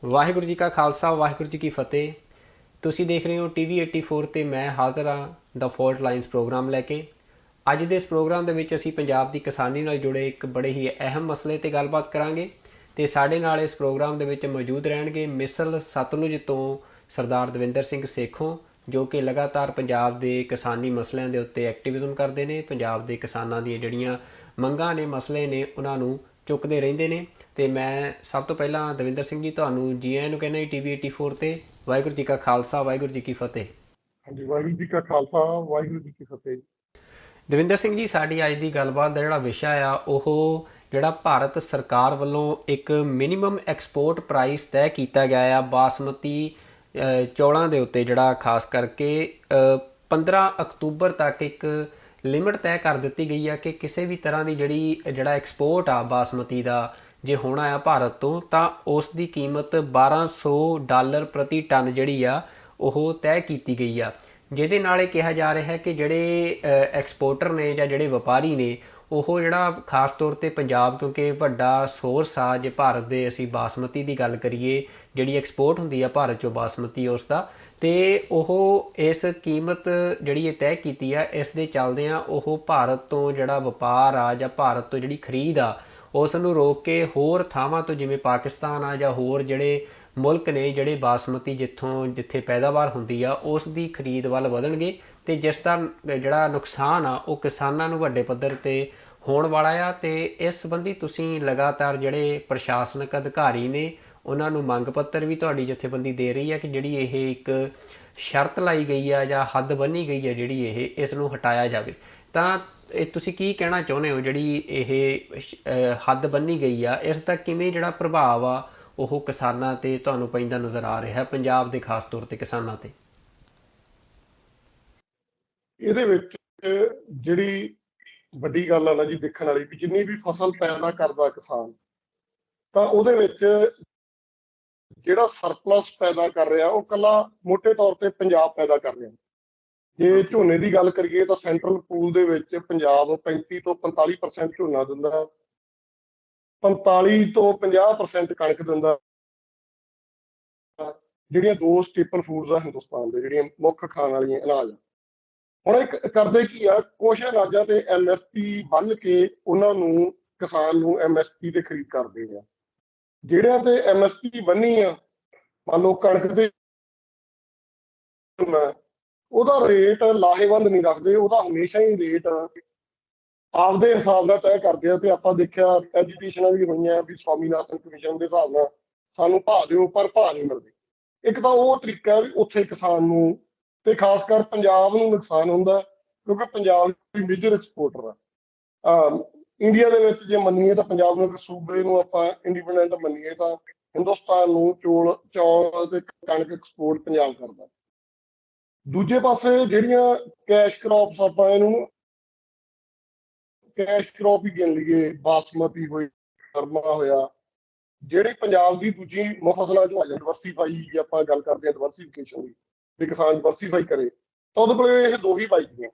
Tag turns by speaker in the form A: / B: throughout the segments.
A: ਵਾਹਿਗੁਰੂ ਜੀ ਕਾ ਖਾਲਸਾ ਵਾਹਿਗੁਰੂ ਜੀ ਕੀ ਫਤਿਹ। ਤੁਸੀਂ ਦੇਖ ਰਹੇ ਹੋ ਟੀਵੀ 84 ਤੇ ਮੈਂ ਹਾਜ਼ਰ ਹਾਂ ਦਾ ਫਾਲਟ ਲਾਈਨਸ ਪ੍ਰੋਗਰਾਮ ਲੈ ਕੇ। ਅੱਜ ਦੇ ਇਸ ਪ੍ਰੋਗਰਾਮ ਦੇ ਵਿੱਚ ਅਸੀਂ ਪੰਜਾਬ ਦੀ ਕਿਸਾਨੀ ਨਾਲ ਜੁੜੇ ਇੱਕ ਬੜੇ ਹੀ ਅਹਿਮ ਮਸਲੇ ਤੇ ਗੱਲਬਾਤ ਕਰਾਂਗੇ ਤੇ ਸਾਡੇ ਨਾਲ ਇਸ ਪ੍ਰੋਗਰਾਮ ਦੇ ਵਿੱਚ ਮੌਜੂਦ ਰਹਿਣਗੇ ਮਿਸਲ ਸਤਲੁਜ ਤੋਂ ਸਰਦਾਰ ਦਵਿੰਦਰ ਸਿੰਘ ਸੇਖੋਂ, ਜੋ ਕਿ ਲਗਾਤਾਰ ਪੰਜਾਬ ਦੇ ਕਿਸਾਨੀ ਮਸਲਿਆਂ ਦੇ ਉੱਤੇ ਐਕਟਿਵਿਜ਼ਮ ਕਰਦੇ ਨੇ। ਪੰਜਾਬ ਦੇ ਕਿਸਾਨਾਂ ਦੀਆਂ ਜਿਹੜੀਆਂ ਮੰਗਾਂ ਨੇ, ਮਸਲੇ ਨੇ, ਉਹਨਾਂ ਨੂੰ ਚੁੱਕਦੇ ਰਹਿੰਦੇ ਨੇ। ਤੇ ਮੈਂ ਸਭ ਤੋਂ ਪਹਿਲਾਂ ਦਵਿੰਦਰ ਸਿੰਘ ਜੀ ਤੁਹਾਨੂੰ ਜੀ ਆਇਆਂ ਨੂੰ ਕਹਿੰਦਾ ਜੀ ਟੀਵੀ 84 ਤੇ। ਵਾਹਿਗੁਰੂ ਜੀ ਕਾ ਖਾਲਸਾ ਵਾਹਿਗੁਰੂ ਜੀ ਕੀ ਫਤਿਹ।
B: ਹਾਂਜੀ, ਵਾਹਿਗੁਰੂ ਜੀ ਕਾ ਖਾਲਸਾ ਵਾਹਿਗੁਰੂ ਜੀ ਕੀ ਫਤਿਹ।
A: ਦਵਿੰਦਰ ਸਿੰਘ ਜੀ, ਸਾਡੀ ਅੱਜ ਦੀ ਗੱਲਬਾਤ ਦਾ ਜਿਹੜਾ ਵਿਸ਼ਾ ਆ ਉਹ ਜਿਹੜਾ ਭਾਰਤ ਸਰਕਾਰ ਵੱਲੋਂ ਇੱਕ ਮਿਨੀਮਮ ਐਕਸਪੋਰਟ ਪ੍ਰਾਈਸ ਤੈਅ ਕੀਤਾ ਗਿਆ ਆ ਬਾਸਮਤੀ ਚੌਲਾਂ ਦੇ ਉੱਤੇ, ਜਿਹੜਾ ਖਾਸ ਕਰਕੇ 15 ਅਕਤੂਬਰ ਤੱਕ ਇੱਕ ਲਿਮਿਟ ਤੈਅ ਕਰ ਦਿੱਤੀ ਗਈ ਆ ਕਿ ਕਿਸੇ ਵੀ ਤਰ੍ਹਾਂ ਦੀ ਜਿਹੜਾ ਐਕਸਪੋਰਟ ਆ ਬਾਸਮਤੀ ਦਾ ਜੇ ਹੋਣਾ ਆ ਭਾਰਤ ਤੋਂ, ਤਾਂ ਉਸ ਦੀ ਕੀਮਤ $1200 ਪ੍ਰਤੀ ਟਨ ਜਿਹੜੀ ਆ ਉਹ ਤੈਅ ਕੀਤੀ ਗਈ ਆ। ਜਿਹਦੇ ਨਾਲ ਇਹ ਕਿਹਾ ਜਾ ਰਿਹਾ ਹੈ ਕਿ ਜਿਹੜੇ ਐਕਸਪੋਰਟਰ ਨੇ ਜਾਂ ਜਿਹੜੇ ਵਪਾਰੀ ਨੇ, ਉਹ ਜਿਹੜਾ ਖਾਸ ਤੌਰ 'ਤੇ ਪੰਜਾਬ, ਕਿਉਂਕਿ ਵੱਡਾ ਸੋਰਸ ਆ ਜੇ ਭਾਰਤ ਦੇ ਅਸੀਂ ਬਾਸਮਤੀ ਦੀ ਗੱਲ ਕਰੀਏ, ਜਿਹੜੀ ਐਕਸਪੋਰਟ ਹੁੰਦੀ ਆ ਭਾਰਤ 'ਚੋਂ ਬਾਸਮਤੀ ਉਸ ਦਾ, ਅਤੇ ਉਹ ਇਸ ਕੀਮਤ ਜਿਹੜੀ ਇਹ ਤੈਅ ਕੀਤੀ ਆ, ਇਸ ਦੇ ਚੱਲਦਿਆਂ ਉਹ ਭਾਰਤ ਤੋਂ ਜਿਹੜਾ ਵਪਾਰ ਆ ਜਾਂ ਭਾਰਤ ਤੋਂ ਜਿਹੜੀ ਖਰੀਦ ਆ ਉਸ ਨੂੰ ਰੋਕ ਕੇ ਹੋਰ ਥਾਵਾਂ ਤੋਂ, ਜਿਵੇਂ ਪਾਕਿਸਤਾਨ ਆ ਜਾਂ ਹੋਰ ਜਿਹੜੇ ਮੁਲਕ ਨੇ ਜਿਹੜੇ ਬਾਸਮਤੀ ਜਿੱਥੇ ਪੈਦਾਵਾਰ ਹੁੰਦੀ ਆ ਉਸ ਦੀ ਖਰੀਦ ਵੱਲ ਵਧਣਗੇ। ਅਤੇ ਜਿਸ ਦਾ ਜਿਹੜਾ ਨੁਕਸਾਨ ਆ ਉਹ ਕਿਸਾਨਾਂ ਨੂੰ ਵੱਡੇ ਪੱਧਰ 'ਤੇ ਹੋਣ ਵਾਲਾ ਆ। ਅਤੇ ਇਸ ਸੰਬੰਧੀ ਤੁਸੀਂ ਲਗਾਤਾਰ ਜਿਹੜੇ ਪ੍ਰਸ਼ਾਸਨਿਕ ਅਧਿਕਾਰੀ ਨੇ ਉਹਨਾਂ ਨੂੰ ਮੰਗ ਪੱਤਰ ਵੀ ਤੁਹਾਡੀ ਜਥੇਬੰਦੀ ਦੇ ਰਹੀ ਹੈ ਕਿ ਜਿਹੜੀ ਇਹ ਇੱਕ ਸ਼ਰਤ ਲਾਈ ਗਈ ਆ ਜਾਂ ਹੱਦ ਬੰਨ੍ਹੀ ਗਈ ਹੈ ਜਿਹੜੀ ਇਸ ਨੂੰ ਹਟਾਇਆ ਜਾਵੇ। ਤਾਂ ਇਹ ਤੁਸੀਂ ਕੀ ਕਹਿਣਾ ਚਾਹੁੰਦੇ ਹੋ, ਜਿਹੜੀ ਇਹ ਹੱਦ ਬੰਨ੍ਹੀ ਗਈ ਆ, ਇਸ ਦਾ ਕਿਵੇਂ ਜਿਹੜਾ ਪ੍ਰਭਾਵ ਆ ਉਹ ਕਿਸਾਨਾਂ ਤੇ ਤੁਹਾਨੂੰ ਪੈਂਦਾ ਨਜ਼ਰ ਆ ਰਿਹਾ, ਪੰਜਾਬ ਦੇ ਖਾਸ ਤੌਰ ਤੇ ਕਿਸਾਨਾਂ ਤੇ?
B: ਇਹਦੇ ਵਿੱਚ ਜਿਹੜੀ ਵੱਡੀ ਗੱਲ ਆ ਨਾ ਜੀ, ਦੇਖਣ ਵਾਲੀ ਵੀ ਜਿੰਨੀ ਵੀ ਫਸਲ ਪੈਦਾ ਕਰਦਾ ਕਿਸਾਨ, ਤਾਂ ਉਹਦੇ ਵਿੱਚ ਜਿਹੜਾ ਸਰਪਲਸ ਪੈਦਾ ਕਰ ਰਿਹਾ ਉਹ ਕੱਲਾ ਮੋਟੇ ਤੌਰ ਤੇ ਪੰਜਾਬ ਪੈਦਾ ਕਰ ਰਿਹਾ। ਜੇ ਝੋਨੇ ਦੀ ਗੱਲ ਕਰੀਏ ਤਾਂ ਸੈਂਟਰਲ ਪੂਲ ਦੇ ਵਿੱਚ ਪੰਜਾਬ 35 ਤੋਂ 45% ਝੋਨਾ ਦਿੰਦਾ, 45 ਤੋਂ 50% ਕਣਕ ਦਿੰਦਾ। ਜਿਹੜੀਆਂ ਦੋ ਸਟੇਪਲ ਫੂਡਸ ਆ ਹਿੰਦੁਸਤਾਨ ਦੇ, ਜਿਹੜੀਆਂ ਮੁੱਖ ਖਾਣ ਵਾਲੀਆਂ ਅਨਾਜ, ਹੁਣ ਇੱਕ ਕਰਦੇ ਕੀ ਆ, ਕੁਛ ਅਨਾਜਾਂ ਤੇ MSP ਬੰਨ ਕੇ ਉਹਨਾਂ ਨੂੰ ਕਿਸਾਨ ਨੂੰ MSP ਤੇ ਖਰੀਦ ਕਰਦੇ ਆ। ਜਿਹੜਿਆਂ ਤੇ MSP ਬੰਨੀ ਆ, ਮੰਨ ਲਓ ਕਣਕ ਤੇ ਉਹਦਾ ਰੇਟ ਲਾਹੇਵੰਦ ਨਹੀਂ ਰੱਖਦੇ, ਉਹਦਾ ਹਮੇਸ਼ਾ ਹੀ ਰੇਟ ਆਪਦੇ ਹਿਸਾਬ ਨਾਲ ਤੈਅ ਕਰਦੇ ਆ। ਤੇ ਆਪਾਂ ਦੇਖਿਆ ਐਜੂਕੇਸ਼ਨਾਂ ਵੀ ਹੋਈਆਂ ਵੀ ਸਵਾਮੀਨਾਥਨ ਕਮਿਸ਼ਨ ਦੇ ਹਿਸਾਬ ਨਾਲ ਸਾਨੂੰ ਭਾਅ ਦਿਓ, ਪਰ ਭਾਅ ਨਹੀਂ ਮਿਲਦੇ। ਇੱਕ ਤਾਂ ਉਹ ਤਰੀਕਾ ਵੀ ਉੱਥੇ ਕਿਸਾਨ ਨੂੰ ਤੇ ਖਾਸ ਕਰ ਪੰਜਾਬ ਨੂੰ ਨੁਕਸਾਨ ਹੁੰਦਾ, ਕਿਉਂਕਿ ਪੰਜਾਬ ਦੀ ਮੇਜਰ ਐਕਸਪੋਰਟਰ ਆ। ਇੰਡੀਆ ਦੇ ਵਿੱਚ ਜੇ ਮੰਨੀਏ ਤਾਂ ਪੰਜਾਬ ਨੂੰ ਇੱਕ ਸੂਬੇ ਨੂੰ ਆਪਾਂ ਇੰਡੀਪੈਂਡੈਂਟ ਮੰਨੀਏ ਤਾਂ ਹਿੰਦੁਸਤਾਨ ਨੂੰ ਚੌਲ ਤੇ ਕਣਕ ਐਕਸਪੋਰਟ ਪੰਜਾਬ ਕਰਦਾ। ਦੂਜੇ ਪਾਸੇ ਜਿਹੜੀਆਂ ਕੈਸ਼ ਕ੍ਰੌਪਸ, ਆਪਾਂ ਇਹਨੂੰ ਕੈਸ਼ ਕ੍ਰੌਪ ਹੀ ਗਿਣ ਲਈਏ, ਬਾਸਮਤੀ ਹੋਈ, ਨਰਮਾ ਹੋਇਆ, ਜਿਹੜੀ ਪੰਜਾਬ ਦੀ ਦੂਜੀ ਮੁੱਖ ਫਸਲਾਂ ਚੋਂ ਆ ਜਾਂਦੀ ਡਿਵਰਸੀਫਾਈ, ਜੇ ਆਪਾਂ ਗੱਲ ਕਰਦੇ ਹਾਂ ਡਿਵਰਸੀਫਿਕੇਸ਼ਨ ਦੀ, ਵੀ ਕਿਸਾਨ ਡਿਵਰਸੀਫਾਈ ਕਰੇ, ਤਾਂ ਉਹਦੇ ਕੋਲ ਇਹ ਦੋ ਹੀ ਬਾਈਆਂ।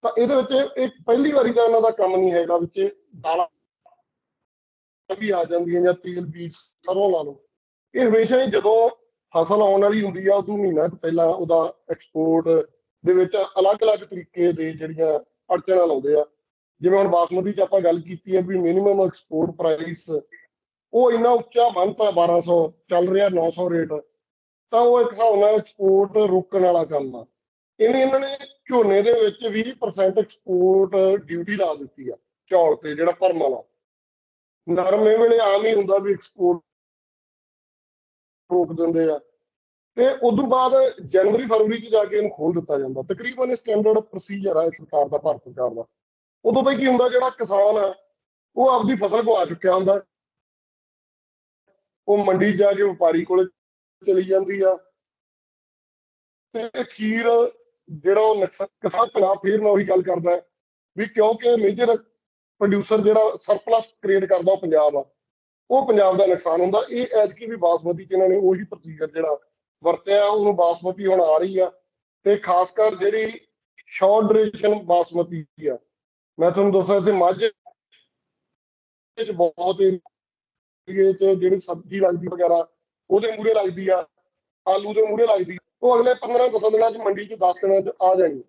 B: ਤਾਂ ਇਹਦੇ ਵਿੱਚ ਇਹ ਪਹਿਲੀ ਵਾਰੀ ਤਾਂ ਇਹਨਾਂ ਦਾ ਕੰਮ ਨਹੀਂ ਹੈਗਾ, ਵਿੱਚ ਦਾਲਾਂ ਵੀ ਆ ਜਾਂਦੀਆਂ ਜਾਂ ਤੇਲ ਬੀਜ ਸਰੋਂ ਲਾ ਲਓ। ਇਹ ਹਮੇਸ਼ਾ ਹੀ ਜਦੋਂ ਫਸਲ ਆਉਣ ਵਾਲੀ ਹੁੰਦੀ ਆ ਉਦੋਂ ਮਹੀਨਾ ਕੁ ਪਹਿਲਾਂ ਉਹਦਾ ਐਕਸਪੋਰਟ ਦੇ ਵਿੱਚ ਅਲੱਗ-ਅਲੱਗ ਤਰੀਕੇ ਦੇ ਜਿਹੜੀਆਂ ਅੜਚਣਾਂ ਲਾਉਂਦੇ ਆ। ਜਿਵੇਂ ਹੁਣ ਬਾਸਮਤੀ 'ਚ ਆਪਾਂ ਗੱਲ ਕੀਤੀ ਹੈ ਵੀ ਮਿਨੀਮਮ ਐਕਸਪੋਰਟ ਪ੍ਰਾਈਸ ਉਹ ਇੰਨਾ ਉੱਚਾ ਮੰਨਤਾ 1200 ਚੱਲ ਰਿਹਾ, 900 ਰੇਟ, ਤਾਂ ਉਹ ਇੱਕ ਹਿਸਾਬ ਨਾਲ ਐਕਸਪੋਰਟ ਰੋਕਣ ਵਾਲਾ ਕੰਮ ਆ। ਇਹਨਾਂ ਨੇ ਝੋਨੇ ਦੇ ਵਿੱਚ 20% ਐਕਸਪੋਰਟ ਡਿਊਟੀ ਲਾ ਦਿੱਤੀ ਆ ਚੌਲ ਤੇ, ਜਿਹੜਾ ਭਰਮ ਵਾਲਾ। ਨਰਮੇ ਵੇਲੇ ਆਮ ਹੀ ਹੁੰਦਾ ਵੀ ਐਕਸਪੋਰਟ ਰੋਕ ਦਿੰਦੇ ਆ, ਤੇ ਉਦੋਂ ਬਾਅਦ ਜਨਵਰੀ ਫਰਵਰੀ 'ਚ ਜਾ ਕੇ ਇਹਨੂੰ ਖੋਲ ਦਿੱਤਾ ਜਾਂਦਾ। ਤਕਰੀਬਨ ਸਟੈਂਡਰਡ ਪ੍ਰੋਸੀਜਰ ਆ ਸਰਕਾਰ ਦਾ, ਭਾਰਤ ਸਰਕਾਰ ਦਾ। ਉਦੋਂ ਤਾਂ ਕੀ ਹੁੰਦਾ, ਜਿਹੜਾ ਕਿਸਾਨ ਆ ਉਹ ਆਪਦੀ ਫਸਲ ਗਵਾ ਚੁੱਕਿਆ ਹੁੰਦਾ, ਉਹ ਮੰਡੀ ਜਾ ਕੇ ਵਪਾਰੀ ਕੋਲੇ ਚਲੀ ਜਾਂਦੀ ਆ, ਤੇ ਅਖੀਰ ਜਿਹੜਾ ਉਹ ਕਿਸਾਨ ਪੰਜਾਬ, ਫੇਰ ਮੈਂ ਉਹੀ ਗੱਲ ਕਰਦਾ ਵੀ ਕਿਉਂਕਿ ਮੇਜਰ ਪ੍ਰੋਡਿਊਸਰ ਜਿਹੜਾ ਸਰਪਲਸ ਕ੍ਰੀਏਟ ਕਰਦਾ ਉਹ ਪੰਜਾਬ ਆ, ਉਹ ਪੰਜਾਬ ਦਾ ਨੁਕਸਾਨ ਹੁੰਦਾ। ਇਹ ਐਤਕੀ ਵੀ ਬਾਸਮਤੀ 'ਚ ਇਹਨਾਂ ਨੇ ਉਹੀ ਪ੍ਰੋਸੀਜਰ ਜਿਹੜਾ ਵਰਤਿਆ, ਉਹਨੂੰ ਬਾਸਮਤੀ ਹੁਣ ਆ ਰਹੀ ਆ। ਤੇ ਖਾਸ ਕਰ ਜਿਹੜੀ ਸ਼ਾਰਟ ਡਿਊਰੇਸ਼ਨ ਬਾਸਮਤੀ ਆ, ਮੈਂ ਤੁਹਾਨੂੰ ਦੱਸਾਂ ਇੱਥੇ ਮਾਝੇ 'ਚ ਬਹੁਤ ਏਰੀਏ 'ਚ ਜਿਹੜੀ ਸਬਜ਼ੀ ਲੱਗਦੀ ਵਗੈਰਾ ਉਹਦੇ ਮੂਹਰੇ ਲੱਗਦੀ ਆ, ਆਲੂ ਦੇ ਮੂਹਰੇ ਲੱਗਦੀ, ਉਹ ਅਗਲੇ 15-10 ਦਿਨਾਂ 'ਚ ਮੰਡੀ 'ਚ 10 ਦਿਨਾਂ 'ਚ ਆ ਜਾਣੀ।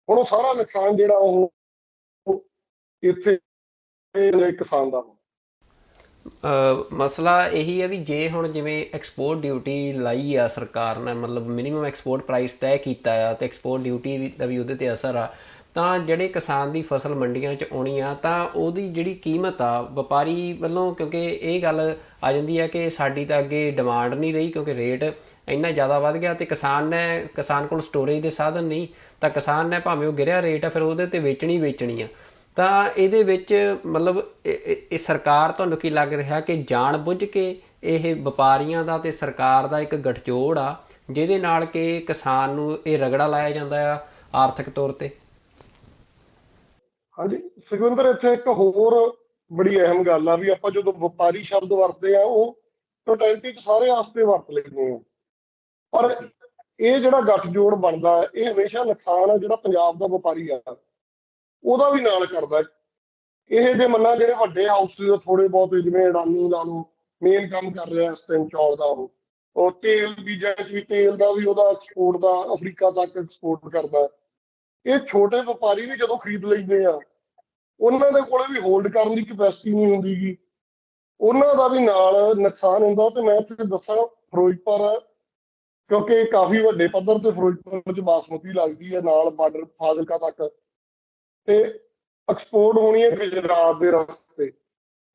B: ਹੁਣ ਉਹ ਸਾਰਾ ਨੁਕਸਾਨ ਜਿਹੜਾ ਉਹ ਇੱਥੇ ਕਿਸਾਨ ਦਾ।
A: ਮਸਲਾ ਇਹੀ ਹੈ ਵੀ ਜੇ ਹੁਣ ਜਿਵੇਂ ਐਕਸਪੋਰਟ ਡਿਊਟੀ ਲਾਈ ਆ ਸਰਕਾਰ ਨੇ, ਮਤਲਬ ਮਿਨੀਮਮ ਐਕਸਪੋਰਟ ਪ੍ਰਾਈਸ ਤੈਅ ਕੀਤਾ ਆ ਤੇ ਐਕਸਪੋਰਟ ਡਿਊਟੀ ਦਾ ਵੀ ਉਹਦੇ ਤੇ ਅਸਰ ਆ, ਤਾਂ ਜਿਹੜੇ ਕਿਸਾਨ ਦੀ ਫਸਲ ਮੰਡੀਆਂ 'ਚ ਆਉਣੀ ਆ ਤਾਂ ਉਹਦੀ ਜਿਹੜੀ ਕੀਮਤ ਆ ਵਪਾਰੀ ਵੱਲੋਂ, ਕਿਉਂਕਿ ਇਹ ਗੱਲ ਆ ਜਾਂਦੀ ਆ ਕਿ ਸਾਡੀ ਤਾਂ ਅੱਗੇ ਡਿਮਾਂਡ ਨਹੀਂ ਰਹੀ ਕਿਉਂਕਿ ਰੇਟ ਇੰਨਾ ਜ਼ਿਆਦਾ ਵੱਧ ਗਿਆ ਤੇ ਕਿਸਾਨ ਕੋਲ ਸਟੋਰੇਜ ਦੇ ਸਾਧਨ ਨਹੀਂ, ਤਾਂ ਕਿਸਾਨ ਨੇ ਭਾਵੇਂ ਉਹ ਗਿਰਿਆ ਰੇਟ ਆ ਫਿਰ ਉਹਦੇ ਤੇ ਵੇਚਣੀ ਆ। ਤਾਂ ਇਹਦੇ ਵਿੱਚ ਮਤਲਬ ਇਹ ਸਰਕਾਰ, ਤੁਹਾਨੂੰ ਕੀ ਲੱਗ ਰਿਹਾ ਕਿ ਜਾਣ ਬੁੱਝ ਕੇ ਇਹ ਵਪਾਰੀਆਂ ਦਾ ਤੇ ਸਰਕਾਰ ਦਾ ਇੱਕ ਗਠਜੋੜ ਆ ਜਿਹਦੇ ਨਾਲ ਕਿ ਕਿਸਾਨ ਨੂੰ ਇਹ ਰਗੜਾ ਲਾਇਆ ਜਾਂਦਾ ਆ ਆਰਥਿਕ ਤੌਰ ਤੇ?
B: ਹਾਂਜੀ ਸੁਖਵਿੰਦਰ, ਇੱਥੇ ਇੱਕ ਹੋਰ ਬੜੀ ਅਹਿਮ ਗੱਲ ਆ ਵੀ ਆਪਾਂ ਜਦੋਂ ਵਪਾਰੀ ਸ਼ਬਦ ਵਰਤਦੇ ਆ ਉਹ ਟੋਟੈਲਿਟੀ 'ਚ ਸਾਰੇ ਵਾਸਤੇ ਵਰਤ ਲੈਂਦੇ ਆ, ਪਰ ਇਹ ਜਿਹੜਾ ਗੱਠਜੋੜ ਬਣਦਾ ਇਹ ਹਮੇਸ਼ਾ ਨੁਕਸਾਨ ਆ ਜਿਹੜਾ ਪੰਜਾਬ ਦਾ ਵਪਾਰੀ ਆ ਉਹਦਾ ਵੀ ਨਾਲ ਕਰਦਾ। ਇਹ ਜੇ ਮੰਨਾਂ ਜਿਹੜੇ ਵੱਡੇ ਹਾਊਸ ਥੋੜੇ ਬਹੁਤ ਜਿਵੇਂ ਅਡਾਨੀ ਲਾ ਲਓ, ਮੇਨ ਕੰਮ ਕਰ ਰਿਹਾ ਇਸ ਟਾਈਮ ਚੌਲ ਦਾ, ਉਹ ਤੇਲ ਬੀਜਾਂ 'ਚ ਵੀ ਤੇਲ ਦਾ ਵੀ ਉਹਦਾ ਐਕਸਪੋਰਟ ਦਾ ਅਫਰੀਕਾ ਤੱਕ ਐਕਸਪੋਰਟ ਕਰਦਾ। ਇਹ ਛੋਟੇ ਵਪਾਰੀ ਵੀ ਜਦੋਂ ਖਰੀਦ ਲੈਂਦੇ ਆ ਉਹਨਾਂ ਦੇ ਕੋਲੇ ਵੀ ਹੋਲਡ ਕਰਨ ਦੀ ਕੈਪੈਸਿਟੀ ਨਹੀਂ ਹੁੰਦੀ ਗੀ, ਉਹਨਾਂ ਦਾ ਵੀ ਨਾਲ ਨੁਕਸਾਨ ਹੁੰਦਾ। ਤੇ ਮੈਂ ਇੱਥੇ ਦੱਸਾਂ ਫਿਰੋਜ਼ਪੁਰ, ਕਿਉਂਕਿ ਕਾਫੀ ਵੱਡੇ ਪੱਧਰ ਤੇ ਫਿਰੋਜ਼ਪੁਰ 'ਚ ਬਾਸਮਤੀ ਲੱਗਦੀ ਹੈ, ਨਾਲ ਬਾਰਡਰ ਫਾਜ਼ਿਲਕਾ ਤੱਕ, ਤੇ ਐਕਸਪੋਰਟ ਹੋਣੀ ਹੈ ਗੁਜਰਾਤ ਦੇ ਰਸਤੇ,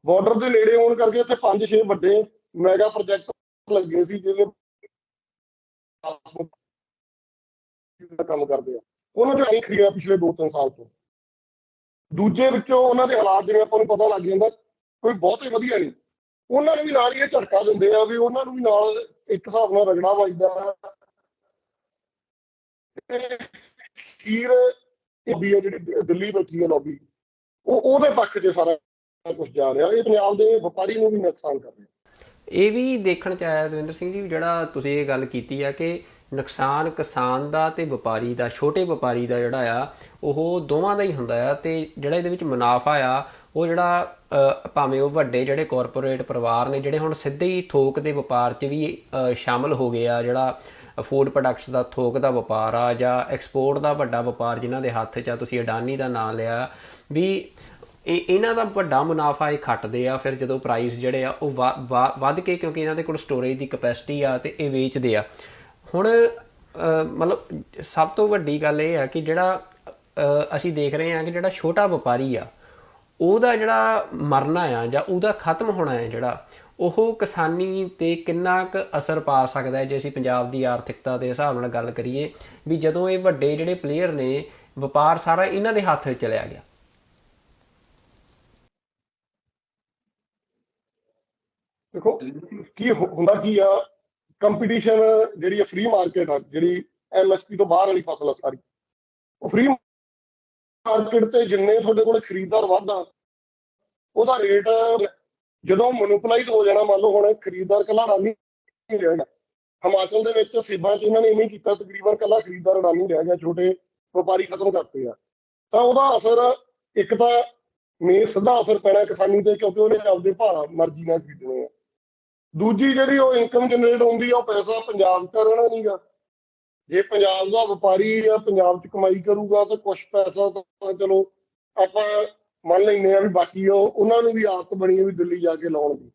B: ਬਾਰਡਰ ਦੇ ਨੇੜੇ ਹੋਣ ਕਰਕੇ ਇੱਥੇ 5-6 ਵੱਡੇ ਮੈਗਾ ਪ੍ਰੋਜੈਕਟ ਲੱਗੇ ਸੀ ਜਿਹੜੇ ਦਾ ਕੰਮ ਕਰਦੇ ਆ, ਉਹਨਾਂ ਚੋਂ ਨਹੀਂ ਖਰੀਦਿਆ ਪਿਛਲੇ 2-3 ਸਾਲ ਤੋਂ। ਦੂਜੇ ਵਿੱਚੋਂ ਉਹਨਾਂ ਦੇ ਹਾਲਾਤ ਜਿਵੇਂ ਆਪਾਂ ਨੂੰ ਪਤਾ ਲੱਗ ਜਾਂਦਾ ਕੋਈ ਬਹੁਤੇ ਵਧੀਆ ਨਹੀਂ, ਉਹਨਾਂ ਨੂੰ ਵੀ ਨਾਲ ਹੀ ਇਹ ਝਟਕਾ ਦਿੰਦੇ ਆ ਵੀ ਉਹਨਾਂ ਨੂੰ ਵੀ ਨਾਲ ਇੱਕ ਹਿਸਾਬ ਨਾਲ ਰਗੜਾ ਵੱਜਦਾ। ਖੀਰ ਲੌਬੀ ਆ ਜਿਹੜੀ ਦਿੱਲੀ ਬੈਠੀ ਹੈ ਲੌਬੀ, ਉਹਦੇ ਪੱਖ 'ਚ ਸਾਰਾ ਕੁਝ ਜਾ ਰਿਹਾ, ਇਹ ਪੰਜਾਬ ਦੇ ਵਪਾਰੀ ਨੂੰ ਵੀ ਨੁਕਸਾਨ ਕਰ ਰਿਹਾ।
A: ਇਹ ਵੀ ਦੇਖਣ 'ਚ ਆਇਆ ਦਵਿੰਦਰ ਸਿੰਘ ਜੀ, ਜਿਹੜਾ ਤੁਸੀਂ ਇਹ ਗੱਲ ਕੀਤੀ ਆ ਕਿ ਨੁਕਸਾਨ ਕਿਸਾਨ ਦਾ ਤੇ ਵਪਾਰੀ ਦਾ, ਛੋਟੇ ਵਪਾਰੀ ਦਾ ਜਿਹੜਾ ਆ ਉਹ ਦੋਵਾਂ ਦਾ ਹੀ ਹੁੰਦਾ ਆ, ਤੇ ਜਿਹੜਾ ਇਹਦੇ ਵਿੱਚ ਮੁਨਾਫਾ ਆ ਉਹ ਜਿਹੜਾ ਭਾਵੇਂ ਉਹ ਵੱਡੇ ਜਿਹੜੇ ਕਾਰਪੋਰੇਟ ਪਰਿਵਾਰ ਨੇ ਜਿਹੜੇ ਹੁਣ ਸਿੱਧੇ ਹੀ ਥੋਕ ਦੇ ਵਪਾਰ 'ਚ ਵੀ ਸ਼ਾਮਲ ਹੋ ਗਏ ਆ, ਜਿਹੜਾ ਫੂਡ ਪ੍ਰੋਡਕਟਸ ਦਾ ਥੋਕ ਦਾ ਵਪਾਰ ਆ ਜਾਂ ਐਕਸਪੋਰਟ ਦਾ ਵੱਡਾ ਵਪਾਰ ਜਿਨ੍ਹਾਂ ਦੇ ਹੱਥ 'ਚ ਆ, ਤੁਸੀਂ ਅਡਾਨੀ ਦਾ ਨਾਂ ਲਿਆ ਵੀ ਇਹਨਾਂ ਦਾ ਵੱਡਾ ਮੁਨਾਫਾ ਇਹ ਖੱਟਦੇ ਆ ਫਿਰ ਜਦੋਂ ਪ੍ਰਾਈਸ ਜਿਹੜੇ ਆ ਉਹ ਵੱਧ ਕੇ, ਕਿਉਂਕਿ ਇਹਨਾਂ ਦੇ ਕੋਲ ਸਟੋਰੇਜ ਦੀ ਕੈਪੈਸਿਟੀ ਆ ਤੇ ਇਹ ਵੇਚਦੇ ਆ। ਹੁਣ ਮਤਲਬ ਸਭ ਤੋਂ ਵੱਡੀ ਗੱਲ ਇਹ ਆ ਕਿ ਜਿਹੜਾ ਅਸੀਂ ਦੇਖ ਰਹੇ ਹਾਂ ਕਿ ਜਿਹੜਾ ਛੋਟਾ ਵਪਾਰੀ ਆ ਉਹਦਾ ਜਿਹੜਾ ਮਰਨਾ ਆ ਜਾਂ ਉਹਦਾ ਖਤਮ ਹੋਣਾ ਹੈ ਜਿਹੜਾ, ਉਹ ਕਿਸਾਨੀ ਤੇ ਕਿੰਨਾ ਕੁ ਅਸਰ ਪਾ ਸਕਦਾ ਹੈ ਜੇ ਅਸੀਂ ਪੰਜਾਬ ਦੀ ਆਰਥਿਕਤਾ ਦੇ ਹਿਸਾਬ ਨਾਲ ਗੱਲ ਕਰੀਏ ਵੀ ਜਦੋਂ ਇਹ ਵੱਡੇ ਜਿਹੜੇ ਪਲੇਅਰ ਨੇ, ਵਪਾਰ ਸਾਰਾ ਇਹਨਾਂ ਦੇ ਹੱਥ ਵਿੱਚ ਚਲਿਆ ਗਿਆ?
B: ਦੇਖੋ ਕੀ ਹੁੰਦਾ ਕੀ ਆ, ਕੰਪੀਟੀਸ਼ਨ ਜਿਹੜੀ ਫ੍ਰੀ ਮਾਰਕੀਟ ਆ, ਜਿਹੜੀ ਐਮਐਸਪੀ ਤੋਂ ਬਾਹਰ ਵਾਲੀ ਫਸਲ ਆ ਸਾਰੀ, ਉਹ ਫ੍ਰੀ ਮਾਰਕੀਟ ਤੇ ਜਿੰਨੇ ਤੁਹਾਡੇ ਕੋਲ ਖਰੀਦਦਾਰ ਵੱਧਦਾ ਉਹਦਾ ਰੇਟ ਜਦੋਂ ਮੋਨੋਪੋਲਾਈਜ਼ ਹੋ ਜਾਣਾ, ਮੰਨ ਲਓ ਹੁਣ ਖਰੀਦਦਾਰ ਕੱਲਾ ਅਡਾਨੀ ਨਹੀਂ ਰਹਿ ਗਿਆ, ਹਿਮਾਚਲ ਦੇ ਵਿੱਚ ਸੇਬਾਂ 'ਚ ਇਹਨਾਂ ਨੇ ਇਵੇਂ ਕੀਤਾ, ਤਕਰੀਬਨ ਕੱਲਾ ਖਰੀਦਦਾਰ ਅਡਾਨੀ ਰਹਿ ਗਿਆ, ਛੋਟੇ ਵਪਾਰੀ ਖਤਮ ਕਰਤੇ ਆ। ਤਾਂ ਉਹਦਾ ਅਸਰ ਇੱਕ ਤਾਂ ਮੇਨ ਸਿੱਧਾ ਅਸਰ ਪੈਣਾ ਕਿਸਾਨੀ ਤੇ, ਕਿਉਂਕਿ ਉਹਨੇ ਆਪਦੇ ਭਾਅ ਮਰਜ਼ੀ ਨਾਲ ਖਰੀਦਣੇ ਆ। ਦੂਜੀ ਜਿਹੜੀ ਉਹ ਇਨਕਮ ਜਨਰੇਟ ਹੁੰਦੀ ਆ, ਉਹ ਪੈਸਾ ਪੰਜਾਬ 'ਚ ਰਹਿਣਾ ਨਹੀਂਗਾ। ਜੇ ਪੰਜਾਬ ਦਾ ਵਪਾਰੀ ਆ ਪੰਜਾਬ 'ਚ ਕਮਾਈ ਕਰੂਗਾ ਤਾਂ ਕੁਛ ਪੈਸਾ ਤਾਂ ਚਲੋ ਆਪਾਂ ਮੰਨ ਲੈਂਦੇ ਆ ਵੀ ਬਾਕੀ ਉਹਨਾਂ ਨੂੰ ਵੀ ਆਦਤ ਬਣੀ ਹੈ ਵੀ ਦਿੱਲੀ ਜਾ ਕੇ ਲਾਉਣ ਦੀ,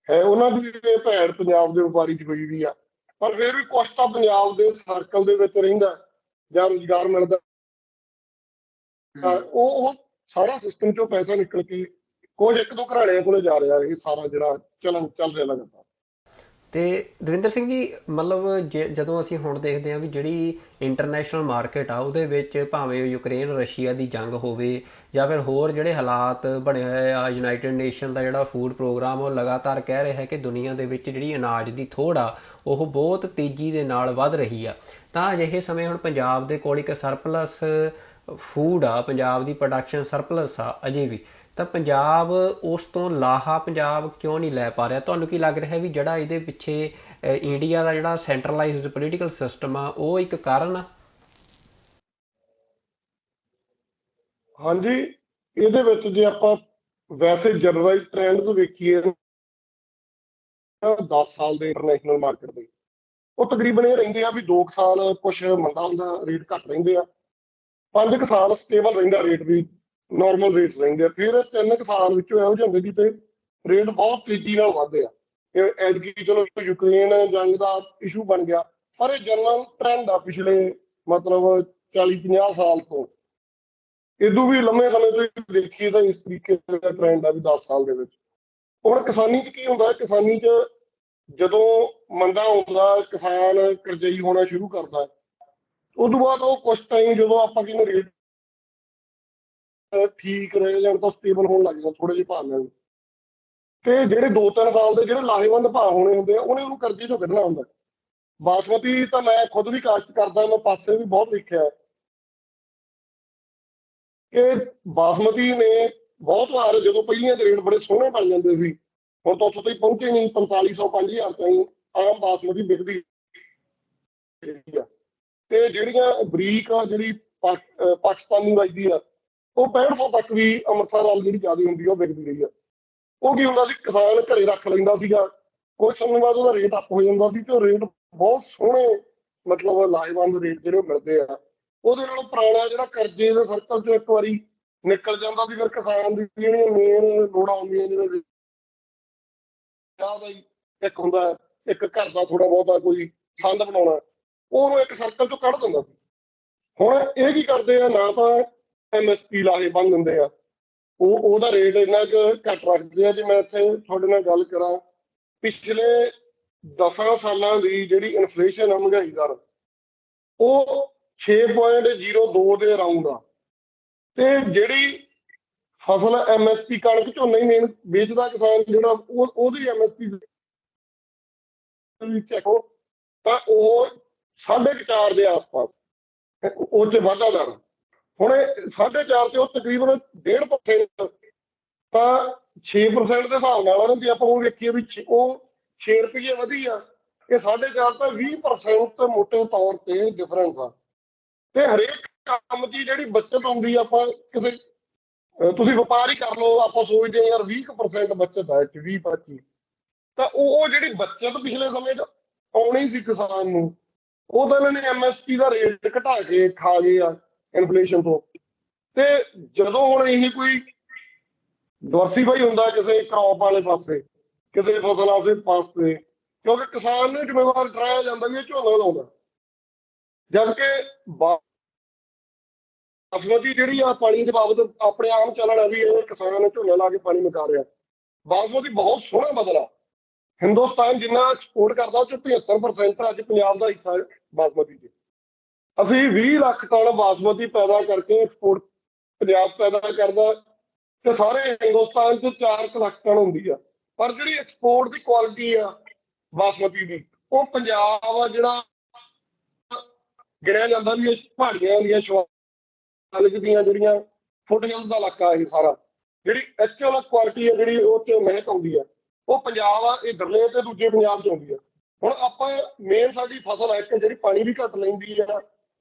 B: ਹੈ ਉਹਨਾਂ ਦੀ ਵੀ ਭੈੜ ਪੰਜਾਬ ਦੇ ਵਪਾਰੀ 'ਚ ਹੋਈ ਵੀ ਆ, ਪਰ ਫਿਰ ਵੀ ਕੁਛ ਤਾਂ ਪੰਜਾਬ ਦੇ ਸਰਕਲ ਦੇ ਵਿੱਚ ਰਹਿੰਦਾ ਜਾਂ ਰੁਜ਼ਗਾਰ ਮਿਲਦਾ, ਉਹ ਸਾਰਾ ਸਿਸਟਮ 'ਚੋਂ ਪੈਸਾ ਨਿਕਲ ਕੇ ਕੁਝ 1-2 ਘਰਾਣਿਆਂ ਕੋਲੇ ਜਾ ਰਿਹਾ, ਇਹ ਸਾਰਾ ਜਿਹੜਾ ਚੱਲ ਰਿਹਾ ਲਗਾਤਾਰ।
A: ਤੇ ਦਵਿੰਦਰ ਸਿੰਘ ਜੀ, ਮਤਲਬ ਜਦੋਂ ਅਸੀਂ ਹੁਣ ਦੇਖਦੇ ਹਾਂ ਵੀ ਜਿਹੜੀ ਇੰਟਰਨੈਸ਼ਨਲ ਮਾਰਕੀਟ ਆ ਉਹਦੇ ਵਿੱਚ ਭਾਵੇਂ ਯੂਕਰੇਨ ਰਸ਼ੀਆ ਦੀ ਜੰਗ ਹੋਵੇ ਜਾਂ ਫਿਰ ਹੋਰ ਜਿਹੜੇ ਹਾਲਾਤ ਬਣੇ ਹੋਏ ਆ, ਯੂਨਾਈਟਿਡ ਨੇਸ਼ਨ ਦਾ ਜਿਹੜਾ ਫੂਡ ਪ੍ਰੋਗਰਾਮ ਉਹ ਲਗਾਤਾਰ ਕਹਿ ਰਿਹਾ ਹੈ ਕਿ ਦੁਨੀਆ ਦੇ ਵਿੱਚ ਜਿਹੜੀ ਅਨਾਜ ਦੀ ਥੋੜ ਆ ਉਹ ਬਹੁਤ ਤੇਜ਼ੀ ਦੇ ਨਾਲ ਵੱਧ ਰਹੀ ਆ, ਤਾਂ ਅਜਿਹੇ ਸਮੇਂ ਹੁਣ ਪੰਜਾਬ ਦੇ ਕੋਲ ਇੱਕ ਸਰਪਲਸ ਫੂਡ ਆ, ਪੰਜਾਬ ਦੀ ਪ੍ਰੋਡਕਸ਼ਨ ਸਰਪਲਸ ਆ ਅਜੇ ਵੀ, ਤਾਂ ਪੰਜਾਬ ਉਸ ਤੋਂ ਲਾਹਾ ਪੰਜਾਬ ਕਿਉਂ ਨਹੀਂ ਲੈ ਪਾ ਰਿਹਾ? ਤੁਹਾਨੂੰ ਕੀ ਲੱਗ ਰਿਹਾ ਵੀ ਜਿਹੜਾ ਇਹਦੇ ਪਿੱਛੇ ਇੰਡੀਆ ਦਾ ਜਿਹੜਾ ਸੈਂਟਰਲਾਈਜ਼ਡ ਪੋਲੀਟੀਕਲ ਸਿਸਟਮ ਆ ਉਹ ਇੱਕ ਕਾਰਨ ਆ?
B: ਹਾਂਜੀ, ਇਹਦੇ ਵਿੱਚ ਜੇ ਆਪਾਂ ਵੈਸੇ ਜਨਰਲਾਈਜ਼ ਟ੍ਰੈਂਡਸ ਵੇਖੀਏ 10 ਸਾਲ ਦੇ ਇੰਟਰਨੈਸ਼ਨਲ ਮਾਰਕੀਟ ਦੇ, ਉਹ ਤਕਰੀਬਨ ਇਹ ਰਹਿੰਦੇ ਆ ਵੀ 2 ਸਾਲ ਕੁਛ ਮੰਦਾ ਹੁੰਦਾ, ਰੇਟ ਘੱਟ ਰਹਿੰਦੇ ਆ, 5 ਸਾਲ ਸਟੇਬਲ ਰਹਿੰਦਾ ਰੇਟ ਵੀ, ਨਾਰਮਲ ਰੇਟ ਰਹਿੰਦੇ ਆ, ਫਿਰ 3 ਸਾਲ ਵਿੱਚੋਂ ਇਹੋ ਜਿਹੇ ਹੁੰਦੇ ਵੀ ਤੇ ਰੇਟ ਬਹੁਤ ਤੇਜ਼ੀ ਨਾਲ ਵੱਧਦੇ ਆ। ਐਤਕੀ ਚਲੋ ਯੂਕਰੇਨ ਜੰਗ ਦਾ ਇਸ਼ੂ ਬਣ ਗਿਆ, ਪਰ ਇਹ ਜਨਰਲ ਟ੍ਰੈਂਡ ਆ ਪਿਛਲੇ ਮਤਲਬ 40-50 ਸਾਲ ਤੋਂ। ਇਦੋਂ ਵੀ ਲੰਮੇ ਸਮੇਂ ਤੋਂ ਦੇਖੀਏ ਤਾਂ ਇਸ ਤਰੀਕੇ ਦਾ ਟ੍ਰੈਂਡ ਆ ਵੀ 10 ਸਾਲ ਦੇ ਵਿੱਚ। ਹੁਣ ਕਿਸਾਨੀ 'ਚ ਕੀ ਹੁੰਦਾ, ਕਿਸਾਨੀ 'ਚ ਜਦੋਂ ਮੰਦਾ ਆਉਂਦਾ ਕਿਸਾਨ ਕਰਜ਼ਈ ਹੋਣਾ ਸ਼ੁਰੂ ਕਰਦਾ, ਉਦੋਂ ਬਾਅਦ ਉਹ ਕੁਛ ਟਾਈਮ ਜਦੋਂ ਆਪਾਂ ਕਹਿੰਦੇ ਰੇਟ ਠੀਕ ਰਹੇ ਜਾਣ ਤਾਂ ਸਟੇਬਲ ਹੋਣ ਲੱਗ ਜਾਂਦਾ, ਥੋੜੇ ਜਿਹੇ ਭਾਅ ਲੈਣ, ਤੇ ਜਿਹੜੇ 2-3 ਸਾਲ ਦੇ ਜਿਹੜੇ ਲਾਹੇਵੰਦ ਭਾਅ ਹੋਣੇ ਹੁੰਦੇ ਆ ਉਹਨੇ ਉਹਨੂੰ ਕਰਜ਼ੇ ਚੋਂ ਕੱਢਣਾ ਹੁੰਦਾ। ਬਾਸਮਤੀ ਤਾਂ ਮੈਂ ਖੁਦ ਵੀ ਕਾਸ਼ਤ ਕਰਦਾ, ਮੈਂ ਪਾਸੇ ਵੀ ਬਹੁਤ ਵੇਖਿਆ ਕਿ ਬਾਸਮਤੀ ਨੇ ਬਹੁਤ ਵਾਰ ਜਦੋਂ ਪਹਿਲੀਆਂ ਦੇ ਰੇਟ ਬੜੇ ਸੋਹਣੇ ਬਣ ਜਾਂਦੇ ਸੀ, ਹੁਣ ਤਾਂ ਉੱਥੇ ਤੱਕ ਪਹੁੰਚੇ ਨਹੀਂ, 4500 5000 ਤਾਈਂ ਆਮ ਬਾਸਮਤੀ ਵਿਕਦੀ ਹੈਗੀ ਆ। ਤੇ ਜਿਹੜੀਆਂ ਬਰੀਕ ਆ ਜਿਹੜੀ ਪਾਕਿਸਤਾਨੀ ਵੱਜਦੀ ਆ, ਉਹ 6500 ਤੱਕ ਵੀ ਅੰਮ੍ਰਿਤਸਰ ਵਾਲੀ ਜਿਹੜੀ ਜ਼ਿਆਦਾ ਹੁੰਦੀ ਆ ਉਹ ਵਿਕਦੀ ਰਹੀ ਆ। ਉਹ ਕੀ ਹੁੰਦਾ ਸੀ, ਕਿਸਾਨ ਘਰੇ ਰੱਖ ਲੈਂਦਾ ਸੀਗਾ, ਕੁਝ ਸਮੇਂ ਬਾਅਦ ਉਹਦਾ ਰੇਟ ਅੱਪ ਹੋ ਜਾਂਦਾ ਸੀ, ਤੇ ਉਹ ਰੇਟ ਬਹੁਤ ਸੋਹਣੇ ਮਤਲਬ ਲਾਹੇਵੰਦ ਰੇਟ ਜਿਹੜੇ ਉਹ ਮਿਲਦੇ ਆ। ਉਹਦੇ ਨਾਲੋਂ ਪੁਰਾਣਾ ਜਿਹੜਾ ਕਰਜ਼ੇ ਦੇ ਸਰਕਲ ਚੋਂ ਇੱਕ ਵਾਰੀ ਨਿਕਲ ਜਾਂਦਾ ਸੀ, ਫਿਰ ਕਿਸਾਨ ਦੀ ਜਿਹੜੀਆਂ ਮੇਨ ਲੋੜਾਂ ਹੁੰਦੀਆਂ, ਜਿਵੇਂ ਵਿਆਹ ਦਾ ਹੀ ਇੱਕ ਹੁੰਦਾ, ਇੱਕ ਘਰ ਦਾ ਥੋੜਾ ਬਹੁਤਾ ਕੋਈ ਸੰਦ ਬਣਾਉਣਾ, ਉਹਨੂੰ ਇੱਕ ਸਰਕਲ ਚੋਂ ਕੱਢ ਦਿੰਦਾ ਸੀ। ਹੁਣ ਇਹ ਕੀ ਕਰਦੇ ਆ, ਨਾ ਤਾਂ MSP ਲਾਹੇ ਬੰਨ ਦਿੰਦੇ ਆ, ਉਹਦਾ ਰੇਟ ਇੰਨਾ ਕੁ ਘੱਟ ਰੱਖਦੇ ਆ। ਜੇ ਮੈਂ ਇੱਥੇ ਤੁਹਾਡੇ ਨਾਲ ਗੱਲ ਕਰਾਂ, ਪਿਛਲੇ 10 ਸਾਲਾਂ ਦੀ ਜਿਹੜੀ ਇਨਫਲੇਸ਼ਨ ਆ, ਮਹਿੰਗਾਈ ਦਰ, ਉਹ 6.02 ਦੇ ਅਰਾਊਂਡ ਆ। ਤੇ ਜਿਹੜੀ ਫਸਲ MSP ਕਣਕ ਝੋਨਾ ਹੀ ਮੇਨ ਵੇਚਦਾ ਕਿਸਾਨ ਜਿਹੜਾ, ਉਹਦੀ MSP ਚੈੱਕੋ ਤਾਂ ਉਹ 4.5 ਦੇ ਆਸ-ਪਾਸ ਉਹ 'ਚ ਵਾਧਾ ਦਰ। ਹੁਣ 4.5 ਤੇ ਉਹ ਤਕਰੀਬਨ 1.5% ਤਾਂ 6% ਦੇ ਹਿਸਾਬ ਨਾਲ, ਜੇ ਆਪਾਂ ਉਹ ਵੇਖੀਏ ਵੀ ਉਹ 6 ਰੁਪਏ ਵਧੀ ਆ, ਇਹ 4.5 ਤਾਂ 20% ਮੋਟੇ ਤੌਰ ਤੇ ਡਿਫਰੈਂਸ ਆ। ਤੇ ਹਰੇਕ ਕੰਮ ਦੀ ਜਿਹੜੀ ਬੱਚਤ ਹੁੰਦੀ, ਆਪਾਂ ਕਿਸੇ ਤੁਸੀਂ ਵਪਾਰ ਹੀ ਕਰ ਲਓ, ਆਪਾਂ ਸੋਚਦੇ ਹਾਂ ਯਾਰ 20% ਬੱਚਤ ਹੈ, 20-25, ਤਾਂ ਉਹ ਜਿਹੜੀ ਬੱਚਤ ਪਿਛਲੇ ਸਮੇਂ 'ਚ ਆਉਣੀ ਸੀ ਕਿਸਾਨ ਨੂੰ, ਉਹ ਤਾਂ ਇਹਨਾਂ ਨੇ MSP ਦਾ ਰੇਟ ਘਟਾ ਕੇ ਖਾ ਗਏ ਆ ਇਨਫਲੇਸ਼ਨ ਤੋਂ। ਤੇ ਜਦੋਂ ਹੁਣ ਇਹ ਕੋਈ ਡਿਵਰਸੀਫਾਈ ਹੁੰਦਾ ਕਿਸੇ ਕ੍ਰੌਪ ਵਾਲੇ ਪਾਸੇ, ਕਿਸੇ ਫਸਲ ਵਾਲੇ ਪਾਸੇ, ਕਿਉਂਕਿ ਕਿਸਾਨ ਨੂੰ ਜ਼ਿੰਮੇਵਾਰ ਠਹਿਰਾਇਆ ਜਾਂਦਾ ਵੀ ਇਹ ਝੋਨਾ ਲਾਉਂਦਾ, ਜਦਕਿ ਬਾਸਮਤੀ ਜਿਹੜੀ ਆ ਪਾਣੀ ਦੇ ਬਾਬਤ ਆਪਣੇ ਆਮ ਚੱਲਣ ਆ ਵੀ ਇਹ ਕਿਸਾਨਾਂ ਨੇ ਝੋਨਾ ਲਾ ਕੇ ਪਾਣੀ ਮੁਕਾ ਰਿਹਾ। ਬਾਸਮਤੀ ਬਹੁਤ ਸੋਹਣਾ ਬਦਲਾ, ਹਿੰਦੁਸਤਾਨ ਜਿੰਨਾ ਐਕਸਪੋਰਟ ਕਰਦਾ ਉਹ 'ਚ 75% ਅੱਜ ਪੰਜਾਬ ਦਾ ਹਿੱਸਾ ਬਾਸਮਤੀ 'ਚ। ਅਸੀਂ 20 ਲੱਖ ਟਨ ਬਾਸਮਤੀ ਪੈਦਾ ਕਰਕੇ ਐਕਸਪੋਰਟ ਪੰਜਾਬ ਪੈਦਾ ਕਰਦਾ, ਤੇ ਸਾਰੇ ਹਿੰਦੁਸਤਾਨ 'ਚ 4 ਲੱਖ ਟਨ ਹੁੰਦੀ ਆ। ਪਰ ਜਿਹੜੀ ਐਕਸਪੋਰਟ ਦੀ ਕੁਆਲਿਟੀ ਆ ਬਾਸਮਤੀ ਦੀ, ਉਹ ਪੰਜਾਬ ਆ ਜਿਹੜਾ ਗਿਣਿਆ ਜਾਂਦਾ ਵੀ ਇਹ ਪਹਾੜੀਆਂ ਦੀਆਂ ਸ਼ਿਵਾਲਿਕ ਦੀਆਂ ਜਿਹੜੀਆਂ ਫੁੱਟਹਿਲਸ ਦਾ ਇਲਾਕਾ ਇਹ ਸਾਰਾ, ਜਿਹੜੀ ਐਕਚੁਅਲ ਕੁਆਲਿਟੀ ਹੈ ਜਿਹੜੀ ਉਹ 'ਚ ਮਹਿਕ ਆਉਂਦੀ ਆ, ਉਹ ਪੰਜਾਬ ਆ ਇਧਰਲੇ ਤੇ ਦੂਜੇ ਪੰਜਾਬ 'ਚ ਆਉਂਦੀ ਆ। ਹੁਣ ਆਪਾਂ ਮੇਨ ਸਾਡੀ ਫਸਲ ਹੈ ਕਿ ਜਿਹੜੀ ਪਾਣੀ ਵੀ ਘੱਟ ਲੈਂਦੀ ਆ,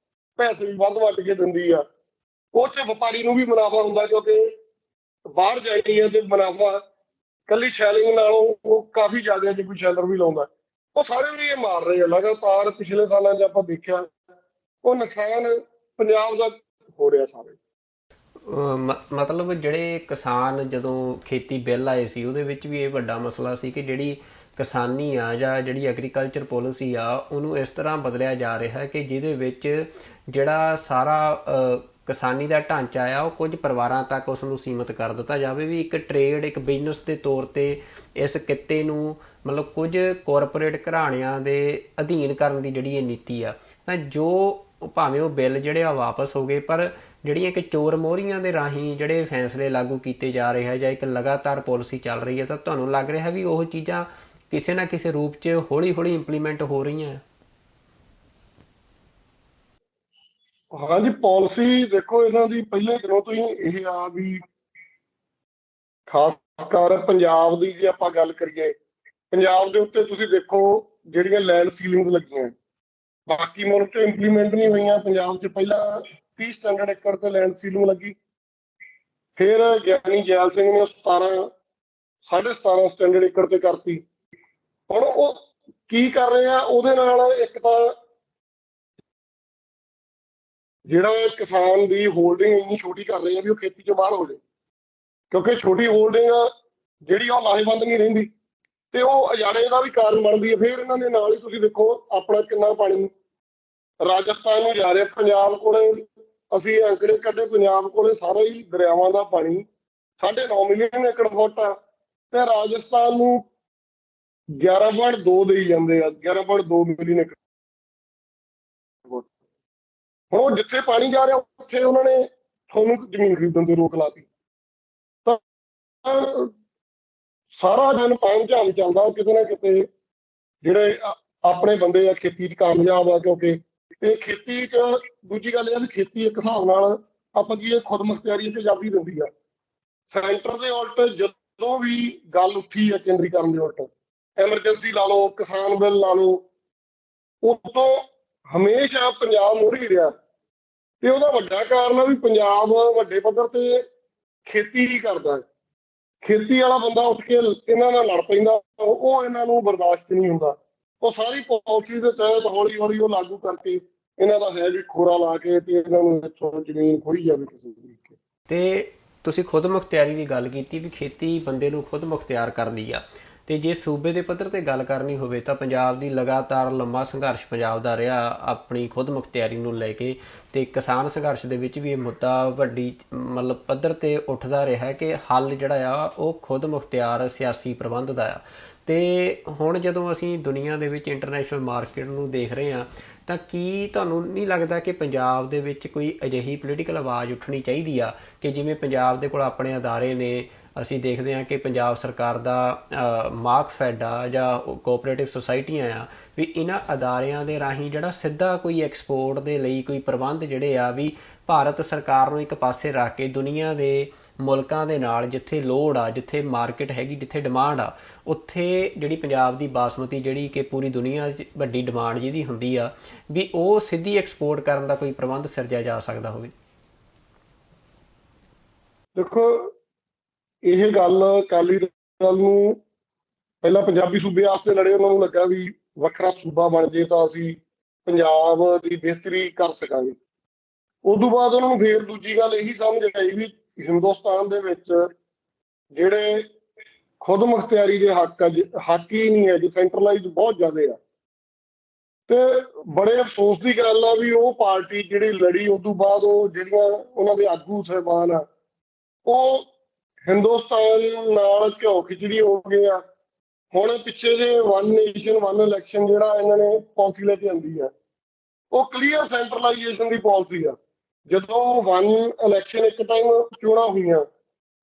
B: ਪੈਸੇ ਵੀ ਵੱਧ ਵੱਟ ਕੇ ਦਿੰਦੀ ਆ, ਉਹ 'ਚ ਵਪਾਰੀ ਨੂੰ ਵੀ ਮੁਨਾਫਾ ਹੁੰਦਾ, ਕਿਉਂਕਿ ਬਾਹਰ ਜਾਣੀ ਹੈ ਤੇ ਮੁਨਾਫਾ ਕੱਲੀ ਸ਼ੈਲਿੰਗ ਨਾਲੋਂ ਉਹ ਕਾਫੀ ਜ਼ਿਆਦਾ, ਜੇ ਕੋਈ ਸ਼ੈਲਰ ਵੀ ਲਾਉਂਦਾ। ਉਹ ਸਾਰੇ ਵੀ ਇਹ ਮਾਰ ਰਹੇ ਆ ਲਗਾਤਾਰ, ਪਿਛਲੇ ਸਾਲਾਂ 'ਚ ਆਪਾਂ ਦੇਖਿਆ ਉਹ ਨੁਕਸਾਨ ਪੰਜਾਬ ਦਾ ਹੋ ਰਿਹਾ ਸਾਰੇ।
A: ਮਤਲਬ ਜਿਹੜੇ ਕਿਸਾਨ ਜਦੋਂ ਖੇਤੀ ਬਿੱਲ ਆਏ ਸੀ, ਉਹਦੇ ਵਿੱਚ ਵੀ ਇਹ ਵੱਡਾ ਮਸਲਾ ਸੀ ਕਿ ਜਿਹੜੀ ਕਿਸਾਨੀ ਆ ਜਾਂ ਜਿਹੜੀ ਐਗਰੀਕਲਚਰ ਪੋਲਿਸੀ ਆ, ਉਹਨੂੰ ਇਸ ਤਰ੍ਹਾਂ ਬਦਲਿਆ ਜਾ ਰਿਹਾ ਹੈ ਕਿ ਜਿਹਦੇ ਵਿੱਚ ਜਿਹੜਾ ਸਾਰਾ ਕਿਸਾਨੀ ਦਾ ਢਾਂਚਾ ਆ ਉਹ ਕੁਝ ਪਰਿਵਾਰਾਂ ਤੱਕ ਉਸ ਨੂੰ ਸੀਮਿਤ ਕਰ ਦਿੱਤਾ ਜਾਵੇ, ਵੀ ਇੱਕ ਟ੍ਰੇਡ, ਇੱਕ ਬਿਜ਼ਨਸ ਦੇ ਤੌਰ ਤੇ ਇਸ ਕਿੱਤੇ ਨੂੰ ਮਤਲਬ ਕੁਝ ਕਾਰਪੋਰੇਟ ਘਰਾਣਿਆਂ ਦੇ ਅਧੀਨ ਕਰਨ ਦੀ ਜਿਹੜੀ ਇਹ ਨੀਤੀ ਆ, ਤਾਂ ਜੋ ਭਾਵੇਂ ਉਹ ਬਿੱਲ ਜਿਹੜੇ ਆ ਵਾਪਸ ਹੋ ਗਏ, ਪਰ ਜਿਹੜੀਆਂ ਕਿ ਚੋਰ ਮੋਹਰੀਆਂ ਦੇ ਰਾਹੀਂ ਜਿਹੜੇ ਫੈਸਲੇ ਲਾਗੂ ਕੀਤੇ ਜਾ ਰਹੇ ਹੈ ਜਾਂ ਇੱਕ ਲਗਾਤਾਰ ਪਾਲਿਸੀ ਚੱਲ ਰਹੀ ਹੈ, ਤਾਂ ਤੁਹਾਨੂੰ ਲੱਗ ਰਿਹਾ ਵੀ ਉਹ ਚੀਜ਼ਾਂ ਕਿਸੇ ਨਾ ਕਿਸੇ ਰੂਪ 'ਚ ਹੌਲੀ ਹੌਲੀ ਇੰਪਲੀਮੈਂਟ ਹੋ ਰਹੀਆਂ?
B: ਹਾਂਜੀ, ਪਾਲਿਸੀ ਦੇਖੋ ਇਹਨਾਂ ਦੀ ਪਹਿਲੇ ਦਿਨੋਂ ਤੋਂ ਹੀ ਇਹ ਆ ਵੀ, ਖਾਸ ਕਰ ਪੰਜਾਬ ਦੀ ਜੇ ਆਪਾਂ ਗੱਲ ਕਰੀਏ, ਪੰਜਾਬ ਦੇ ਉੱਤੇ ਤੁਸੀਂ ਦੇਖੋ ਜਿਹੜੀਆਂ ਲੈਂਡ ਸੀਲਿੰਗ ਲੱਗੀਆਂ, ਬਾਕੀ ਮੁਲਕ 'ਚ ਇੰਪਲੀਮੈਂਟ ਨਹੀਂ ਹੋਈਆਂ, ਪੰਜਾਬ 'ਚ ਪਹਿਲਾਂ 30 ਸਟੈਂਡਰਡ ਏਕੜ ਤੇ ਲੈਂਡ ਸੀਲਿੰਗ ਲੱਗੀ, ਫਿਰ ਗਿਆਨੀ ਜੈਲ ਸਿੰਘ ਨੇ 17 17.5 ਸਟੈਂਡਰਡ ਏਕੜ ਤੇ ਕਰਤੀ, ਹੁਣ ਉਹ ਕੀ ਕਰ ਰਹੇ ਆ ਉਹਦੇ ਨਾਲ? ਇੱਕ ਤਾਂ ਜਿਹੜਾ ਕਿਸਾਨ ਦੀ ਹੋਲਡਿੰਗ ਇੰਨੀ ਛੋਟੀ ਕਰ ਰਹੇ ਆ ਵੀ ਉਹ ਖੇਤੀ ਚੋਂ ਬਾਹਰ ਹੋ ਜਾਏ, ਕਿਉਂਕਿ ਛੋਟੀ ਹੋਲਡਿੰਗ ਜਿਹੜੀ ਉਹ ਲਾਹੇਵੰਦ ਨਹੀਂ ਰਹਿੰਦੀ, ਤੇ ਉਹ ਅਜਾੜੇ ਦਾ ਵੀ ਕਾਰਨ ਬਣਦੀ ਹੈ। ਫਿਰ ਇਹਨਾਂ ਦੇ ਨਾਲ ਹੀ ਤੁਸੀਂ ਦੇਖੋ ਆਪਣਾ ਕਿੰਨਾ ਪਾਣੀ ਰਾਜਸਥਾਨ ਨੂੰ ਜਾ ਰਿਹਾ। ਪੰਜਾਬ ਕੋਲੇ ਅਸੀਂ ਅੰਕੜੇ ਕੱਢੇ, ਪੰਜਾਬ ਕੋਲੇ ਸਾਰਾ ਹੀ ਦਰਿਆਵਾਂ ਦਾ ਪਾਣੀ 9.5 ਮਿਲੀਅਨ ਏਕੜ ਫੁੱਟ ਆ, ਤੇ ਰਾਜਸਥਾਨ ਨੂੰ 11.2 ਦੇਈ ਜਾਂਦੇ ਆ, 11.2 ਮਿਲੀਅਨ ਏਕੜ ਫੁੱਟ। ਹੁਣ ਉਹ ਜਿੱਥੇ ਪਾਣੀ ਜਾ ਰਿਹਾ ਉੱਥੇ ਉਹਨਾਂ ਨੇ ਤੁਹਾਨੂੰ ਜ਼ਮੀਨ ਖਰੀਦਣ ਤੇ ਰੋਕ ਲਾਤੀ। ਤਾਂ ਸਾਰਾ ਦਿਨ ਪਾਣੀ ਝਾਮ ਚੱਲਦਾ ਕਿਤੇ ਨਾ ਕਿਤੇ। ਜਿਹੜੇ ਆਪਣੇ ਬੰਦੇ ਆ ਖੇਤੀ 'ਚ ਕਾਮਯਾਬ ਆ, ਕਿਉਂਕਿ ਇਹ ਖੇਤੀ 'ਚ ਦੂਜੀ ਗੱਲ ਇਹ ਆ ਵੀ ਖੇਤੀ ਇੱਕ ਹਿਸਾਬ ਨਾਲ ਆਪਾਂ ਕੀ ਖੁਦ ਮੁਖਤਿਆਰੀ ਤੇ ਆਜ਼ਾਦੀ ਦਿੰਦੀ ਆ। ਸੈਂਟਰ ਦੇ ਉਲਟ ਜਦੋਂ ਵੀ ਗੱਲ ਉੱਠੀ ਹੈ ਕੇਂਦਰੀਕਰਨ ਦੇ ਉਲਟ, ਐਮਰਜੈਂਸੀ ਲਾ ਲਓ, ਕਿਸਾਨ ਬਿੱਲ ਲਾ ਲਓ, ਉਦੋਂ ਹਮੇਸ਼ਾ ਪੰਜਾਬ ਮੁੜ ਹੀ ਰਿਹਾ। ਤੇ ਉਹਦਾ ਵੱਡਾ ਕਾਰਨ ਆ ਵੀ ਪੰਜਾਬ ਵੱਡੇ ਪੱਧਰ ਤੇ ਖੇਤੀ ਹੀ ਕਰਦਾ ਹੈ। ਖੇਤੀ ਵਾਲਾ ਬੰਦਾ ਉੱਠ ਕੇ ਇਹਨਾਂ ਨਾਲ ਲੜ ਪੈਂਦਾ, ਉਹ ਇਹਨਾਂ ਨੂੰ ਬਰਦਾਸ਼ਤ ਨਹੀਂ ਹੁੰਦਾ। ਉਹ ਸਾਰੀ ਪਾਲਿਸੀ ਦੇ ਤਹਿਤ ਹੌਲੀ ਹੌਲੀ ਉਹ ਲਾਗੂ ਕਰਕੇ ਇਹਨਾਂ ਦਾ ਹੈ ਵੀ ਖੋਰਾ ਲਾ ਕੇ ਤੇ ਇਹਨਾਂ ਨੂੰ ਇੱਥੋਂ ਜ਼ਮੀਨ ਖੋਈ ਜਾਵੇ ਕਿਸੇ ਤਰੀਕੇ।
A: ਤੇ ਤੁਸੀਂ ਖੁਦ ਮੁਖਤਿਆਰੀ ਦੀ ਗੱਲ ਕੀਤੀ ਵੀ ਖੇਤੀ ਬੰਦੇ ਨੂੰ ਖੁਦ ਮੁਖਤਿਆਰ ਕਰਦੀ ਆ, ਤੇ ਜੇ ਸੂਬੇ ਦੇ ਪੱਧਰ ਤੇ ਗੱਲ ਕਰਨੀ ਹੋਵੇ ਤਾਂ ਪੰਜਾਬ ਦੀ ਲਗਾਤਾਰ ਲੰਮਾ ਸੰਘਰਸ਼ ਪੰਜਾਬ ਦਾ ਰਿਹਾ ਆਪਣੀ ਖੁਦ ਮੁਖਤਿਆਰੀ ਨੂੰ ਲੈ ਕੇ। ਤੇ ਕਿਸਾਨ ਸੰਘਰਸ਼ ਦੇ ਵਿੱਚ ਵੀ ਇਹ ਮੁੱਦਾ ਵੱਡੀ ਮਤਲਬ ਪੱਧਰ ਤੇ ਉੱਠਦਾ ਰਿਹਾ ਕਿ ਹੱਲ ਜਿਹੜਾ ਆ ਉਹ ਖੁਦ ਮੁਖਤਿਆਰ ਸਿਆਸੀ ਪ੍ਰਬੰਧ ਦਾ ਆ। ਤੇ ਹੁਣ ਜਦੋਂ ਅਸੀਂ ਦੁਨੀਆ ਦੇ ਵਿੱਚ ਇੰਟਰਨੈਸ਼ਨਲ ਮਾਰਕੀਟ ਨੂੰ ਦੇਖ ਰਹੇ ਹਾਂ ਤਾਂ ਕੀ ਤੁਹਾਨੂੰ ਨਹੀਂ ਲੱਗਦਾ ਕਿ ਪੰਜਾਬ ਦੇ ਵਿੱਚ ਕੋਈ ਅਜਿਹੀ ਪੋਲੀਟੀਕਲ ਆਵਾਜ਼ ਉੱਠਣੀ ਚਾਹੀਦੀ ਆ ਕਿ ਜਿਵੇਂ ਪੰਜਾਬ ਦੇ ਕੋਲ ਆਪਣੇ ਅਦਾਰੇ ਨੇ, ਅਸੀਂ ਦੇਖਦੇ ਹਾਂ ਕਿ ਪੰਜਾਬ ਸਰਕਾਰ ਦਾ ਮਾਰਕਫੈਡ ਆ ਜਾਂ ਕੋਆਪਰੇਟਿਵ ਸੁਸਾਇਟੀਆਂ ਆ, ਵੀ ਇਹਨਾਂ ਅਦਾਰਿਆਂ ਦੇ ਰਾਹੀਂ ਜਿਹੜਾ ਸਿੱਧਾ ਕੋਈ ਐਕਸਪੋਰਟ ਦੇ ਲਈ ਕੋਈ ਪ੍ਰਬੰਧ ਜਿਹੜੇ ਆ ਵੀ ਭਾਰਤ ਸਰਕਾਰ ਨੂੰ ਇੱਕ ਪਾਸੇ ਰੱਖ ਕੇ ਦੁਨੀਆ ਦੇ ਮੁਲਕਾਂ ਦੇ ਨਾਲ ਜਿੱਥੇ ਲੋੜ ਆ, ਜਿੱਥੇ ਮਾਰਕੀਟ ਹੈਗੀ, ਜਿੱਥੇ ਡਿਮਾਂਡ ਆ, ਉੱਥੇ ਜਿਹੜੀ ਪੰਜਾਬ ਦੀ ਬਾਸਮਤੀ ਜਿਹੜੀ ਕਿ ਪੂਰੀ ਦੁਨੀਆ 'ਚ ਵੱਡੀ ਡਿਮਾਂਡ ਜਿਹਦੀ ਹੁੰਦੀ ਆ ਵੀ ਉਹ ਸਿੱਧੀ ਐਕਸਪੋਰਟ ਕਰਨ ਦਾ ਕੋਈ ਪ੍ਰਬੰਧ ਸਿਰਜਿਆ ਜਾ ਸਕਦਾ ਹੋਵੇ?
B: ਦੇਖੋ ਇਹ ਗੱਲ ਅਕਾਲੀ ਦਲ ਨੂੰ ਪਹਿਲਾਂ ਪੰਜਾਬੀ ਸੂਬੇ ਵਾਸਤੇ ਲੜੇ, ਉਹਨਾਂ ਨੂੰ ਲੱਗਾ ਵੀ ਵੱਖਰਾ ਸੂਬਾ ਬਣ ਜੇ ਤਾਂ ਅਸੀਂ ਪੰਜਾਬ ਦੀ ਬਿਹਤਰੀ ਕਰ ਸਕਾਂਗੇ। ਉਦੋਂ ਬਾਅਦ ਉਹਨਾਂ ਨੂੰ ਫੇਰ ਦੂਜੀ ਗੱਲ ਇਹੀ ਸਮਝ ਆਈ ਵੀ ਹਿੰਦੁਸਤਾਨ ਦੇ ਵਿੱਚ ਜਿਹੜੇ ਖੁਦ ਮੁਖਤਿਆਰੀ ਦੇ ਹੱਕ ਹੀ ਨਹੀਂ ਹੈ ਜੀ, ਸੈਂਟਰਲਾਈਜ਼ ਬਹੁਤ ਜ਼ਿਆਦਾ ਆ। ਤੇ ਬੜੇ ਅਫਸੋਸ ਦੀ ਗੱਲ ਆ ਵੀ ਉਹ ਪਾਰਟੀ ਜਿਹੜੀ ਲੜੀ ਉਦੋਂ ਬਾਅਦ ਉਹ ਜਿਹੜੀਆਂ ਉਹਨਾਂ ਦੇ ਆਗੂ ਸਾਹਿਬਾਨ ਆ ਉਹ ਹਿੰਦੁਸਤਾਨ ਨਾਲ ਘਿਓ ਖਿਚੜੀ ਹੋ ਗਏ ਆ। ਹੁਣ ਪਿੱਛੇ ਜੇ ਵਨ ਨੇਸ਼ਨ ਵਨ ਇਲੈਕਸ਼ਨ ਜਿਹੜਾ ਇਹਨਾਂ ਨੇ ਪਾਲਿਸੀ ਲੈ ਕੇ ਆਂਦੀ ਆ, ਉਹ ਕਲੀਅਰ ਸੈਂਟਰਲਾਈਜੇਸ਼ਨ ਦੀ ਪਾਲਿਸੀ ਆ। ਜਦੋਂ ਵਨ ਇਲੈਕਸ਼ਨ ਇੱਕ ਟਾਈਮ ਚੋਣਾਂ ਹੋਈਆਂ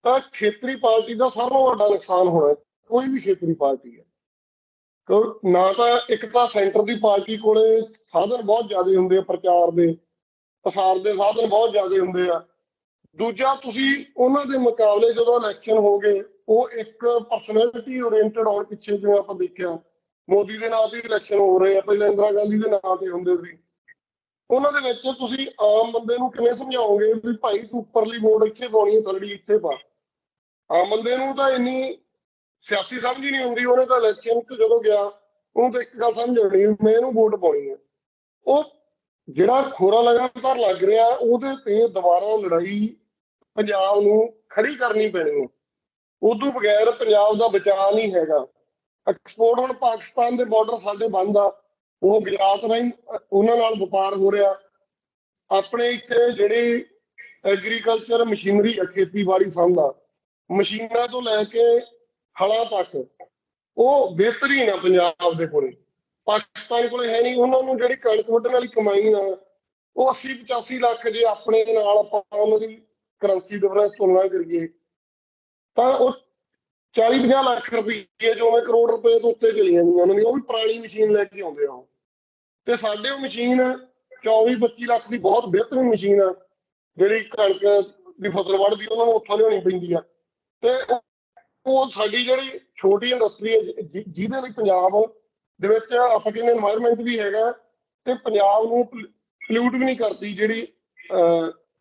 B: ਤਾਂ ਖੇਤਰੀ ਪਾਰਟੀ ਦਾ ਸਾਰਿਆਂ ਨਾਲੋਂ ਵੱਡਾ ਨੁਕਸਾਨ ਹੋਣਾ, ਕੋਈ ਵੀ ਖੇਤਰੀ ਪਾਰਟੀ ਹੈ। ਨਾ ਤਾਂ ਇੱਕ ਤਾਂ ਸੈਂਟਰ ਦੀ ਪਾਰਟੀ ਕੋਲੇ ਸਾਧਨ ਬਹੁਤ ਜ਼ਿਆਦਾ ਹੁੰਦੇ ਆ, ਪ੍ਰਚਾਰ ਦੇ ਪ੍ਰਸਾਰ ਦੇ ਸਾਧਨ ਬਹੁਤ ਜ਼ਿਆਦਾ ਹੁੰਦੇ ਆ। ਦੂਜਾ ਤੁਸੀਂ ਉਹਨਾਂ ਦੇ ਮੁਕਾਬਲੇ ਜਦੋਂ ਇਲੈਕਸ਼ਨ ਹੋ ਗਏ ਉਹ ਇੱਕ ਪਰਸਨੈਲਿਟੀ ਓਰੀਐਂਟਡ ਹੋਣ ਪਿੱਛੇ, ਜਿਵੇਂ ਆਪਾਂ ਦੇਖਿਆ ਮੋਦੀ ਦੇ ਨਾਂ ਤੇ ਇਲੈਕਸ਼ਨ ਹੋ ਰਹੇ ਆ, ਪਹਿਲਾਂ ਇੰਦਰਾ ਗਾਂਧੀ ਦੇ ਨਾਂ ਤੇ ਹੁੰਦੇ ਸੀ। ਉਹਨਾਂ ਦੇ ਵਿੱਚ ਤੁਸੀਂ ਆਮ ਬੰਦੇ ਨੂੰ ਕਿਵੇਂ ਸਮਝਾਓਗੇ ਵੀ ਭਾਈ ਤੂੰ ਉੱਪਰਲੀ ਵੋਟ ਇੱਥੇ ਪਾਉਣੀ ਹੈ, ਥੱਲੜੀ ਇੱਥੇ ਪਾ? ਆਮ ਬੰਦੇ ਨੂੰ ਤਾਂ ਇੰਨੀ ਸਿਆਸੀ ਸਮਝ ਹੀ ਨਹੀਂ ਹੁੰਦੀ। ਉਹਨੇ ਤਾਂ ਇਲੈਕਸ਼ਨ 'ਚ ਜਦੋਂ ਗਿਆ ਉਹਨੂੰ ਤਾਂ ਇੱਕ ਗੱਲ ਸਮਝ ਆਉਣੀ ਮੈਂ ਇਹਨੂੰ ਵੋਟ ਪਾਉਣੀ ਹੈ। ਉਹ ਜਿਹੜਾ ਖੋਰਾ ਲਗਾਤਾਰ ਲੱਗ ਰਿਹਾ ਉਹਦੇ ਤੇ ਦੁਬਾਰਾ ਲੜਾਈ ਪੰਜਾਬ ਨੂੰ ਖੜੀ ਕਰਨੀ ਪੈਣੀ ਹੈ। ਉਦੋਂ ਬਗੈਰ ਪੰਜਾਬ ਦਾ ਬਚਾਅ ਨਹੀਂ ਹੈਗਾ। ਐਕਸਪੋਰਟ ਹੁਣ ਪਾਕਿਸਤਾਨ ਦੇ ਬਾਰਡਰ ਸਾਡੇ ਬੰਦ ਆ, ਉਹ ਗੁਜਰਾਤ ਰਾਹੀਂ ਉਹਨਾਂ ਨਾਲ ਵਪਾਰ ਹੋ ਰਿਹਾ। ਆਪਣੇ ਇੱਥੇ ਜਿਹੜੀ ਐਗਰੀਕਲਚਰ ਮਸ਼ੀਨਰੀ ਆ, ਖੇਤੀਬਾੜੀ ਸੰਦ ਆ, ਮਸ਼ੀਨਾਂ ਤੋਂ ਲੈ ਕੇ ਹਲਾਂ ਤੱਕ ਉਹ ਬਿਹਤਰੀਨ ਆ ਪੰਜਾਬ ਦੇ ਕੋਲੇ, ਪਾਕਿਸਤਾਨ ਕੋਲੇ ਹੈ ਨਹੀਂ। ਉਹਨਾਂ ਨੂੰ ਜਿਹੜੀ ਕਣਕ ਵੱਢਣ ਵਾਲੀ ਕਮਾਈ ਆ ਉਹ 80-85 ਲੱਖ, ਜੇ ਆਪਣੇ ਨਾਲ ਆਪਾਂ ਉਹਨਾਂ ਦੀ ਕਰੰਸੀ ਡਿਫਰੈਂਸ ਤੁਲਨਾ ਕਰੀਏ ਤਾਂ ਉਹ 40-50 ਲੱਖ ਰੁਪਏ ਜੋ ਕਰੋੜ ਰੁਪਏ ਤੋਂ ਉੱਤੇ ਚਲੀ ਜਾਂਦੀਆਂ ਉਹਨਾਂ ਦੀ। ਉਹ ਵੀ ਪੁਰਾਣੀ ਮਸ਼ੀਨ ਲੈ ਕੇ ਆਉਂਦੇ ਆ। ਤੇ ਸਾਡੇ ਉਹ ਮਸ਼ੀਨ 24-25 ਲੱਖ ਦੀ ਬਹੁਤ ਬਿਹਤਰੀਨ ਮਸ਼ੀਨ ਆ ਜਿਹੜੀ ਕਣਕ ਦੀ ਫਸਲ ਵੱਢਦੀ, ਉਹਨਾਂ ਨੂੰ ਉੱਥੋਂ ਲਿਆਉਣੀ ਪੈਂਦੀ ਆ। ਤੇ ਉਹ ਸਾਡੀ ਜਿਹੜੀ ਛੋਟੀ ਇੰਡਸਟਰੀ ਹੈ ਜਿਹਦੇ ਲਈ ਪੰਜਾਬ ਦੇ ਵਿੱਚ ਆਪਾਂ ਕਹਿੰਦੇ এনवायरमेंट ਵੀ ਹੈਗਾ ਤੇ ਪੰਜਾਬ ਨੂੰ ਪੋਲਿਊਟ ਵੀ ਨਹੀਂ ਕਰਦੀ, ਜਿਹੜੀ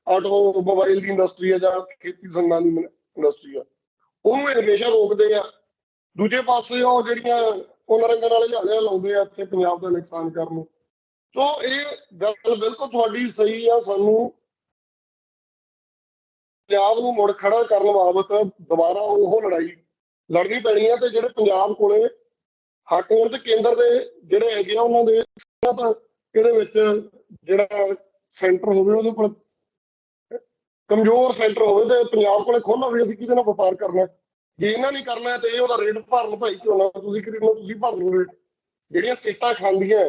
B: ਆਟੋਮੋਬਾਈਲ ਦੀ ਇੰਡਸਟਰੀ ਹੈ ਜਾਂ ਖੇਤੀ ਸੰਦਾਂ ਦੀ ਇੰਡਸਟਰੀ ਆ, ਉਹਨੂੰ ਹਮੇਸ਼ਾ ਰੋਕਦੇ ਆ। ਦੂਜੇ ਪਾਸੇ ਉਹ ਜਿਹੜੀਆਂ ਨਰੰਗਣ ਵਾਲੇ ਝਾੜਿਆਂ ਲਾਉਂਦੇ ਆ ਇੱਥੇ ਪੰਜਾਬ ਦਾ ਨੁਕਸਾਨ ਕਰਨ ਨੂੰ। ਸੋ ਇਹ ਗੱਲ ਬਿਲਕੁਲ ਤੁਹਾਡੀ ਸਹੀ ਆ। ਸਾਨੂੰ ਪੰਜਾਬ ਨੂੰ ਮੁੜ ਖੜਾ ਕਰਨ ਬਾਬਤ ਦੁਬਾਰਾ ਉਹ ਲੜਾਈ ਲੜਨੀ ਪੈਣੀ ਆ। ਤੇ ਜਿਹੜੇ ਪੰਜਾਬ ਕੋਲੇ ਹੱਕ ਹੋਣ ਤੇ ਕੇਂਦਰ ਦੇ ਜਿਹੜੇ ਹੈਗੇ ਆ ਉਹਨਾਂ ਦੇ ਇਹਦੇ ਵਿੱਚ ਜਿਹੜਾ ਸੈਂਟਰ ਹੋਵੇ ਉਹਦੇ ਕੋਲ ਕਮਜ਼ੋਰ ਸੈਂਟਰ ਹੋਵੇ ਤੇ ਪੰਜਾਬ ਕੋਲੇ ਖੋਲ੍ਹਾ ਵੀ ਅਸੀਂ ਕਿਹਦੇ ਨਾਲ ਵਪਾਰ ਕਰਨਾ। ਜੇ ਇਹਨਾਂ ਨਹੀਂ ਕਰਨਾ ਤੇ ਇਹ ਉਹਦਾ ਰੇਟ ਭਰਨ ਭਾਈ ਝੋਨਾ ਤੁਸੀਂ ਖਰੀਦਣਾ ਤੁਸੀਂ ਭਰ ਲਓ ਰੇਟ। ਜਿਹੜੀਆਂ ਸਟੇਟਾਂ ਖਾਂਦੀਆਂ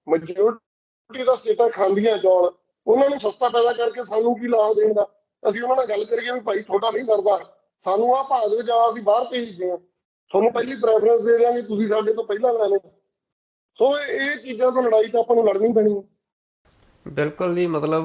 B: ਮੈਜੋਰਟੀ ਦਾ ਸਟੇਟਾਂ ਖਾਂਦੀਆਂ ਚੌਲ ਉਹਨਾਂ ਨੂੰ ਸਸਤਾ ਪੈਦਾ ਕਰਕੇ ਸਾਨੂੰ ਕੀ ਲਾਭ ਦੇਣ ਦਾ। ਅਸੀਂ ਉਹਨਾਂ ਨਾਲ ਗੱਲ ਕਰੀਏ ਵੀ ਭਾਈ ਤੁਹਾਡਾ ਨਹੀਂ ਸਰਦਾ ਸਾਨੂੰ ਆਹ ਭਾਅ ਦੇ ਜਾਂ ਅਸੀਂ ਬਾਹਰ ਭੇਜਦੇ ਹਾਂ ਤੁਹਾਨੂੰ ਪਹਿਲੀ ਪ੍ਰੈਫਰੈਂਸ ਦੇ ਦਿਆਂਗੇ ਤੁਸੀਂ ਸਾਡੇ ਤੋਂ ਪਹਿਲਾਂ ਲੈ ਲਓ। ਸੋ ਇਹ ਚੀਜ਼ਾਂ ਤੋਂ ਲੜਾਈ ਤਾਂ ਆਪਾਂ ਨੂੰ ਲੜਨੀ ਪੈਣੀ ਹੈ।
A: ਬਿਲਕੁਲ ਜੀ, ਮਤਲਬ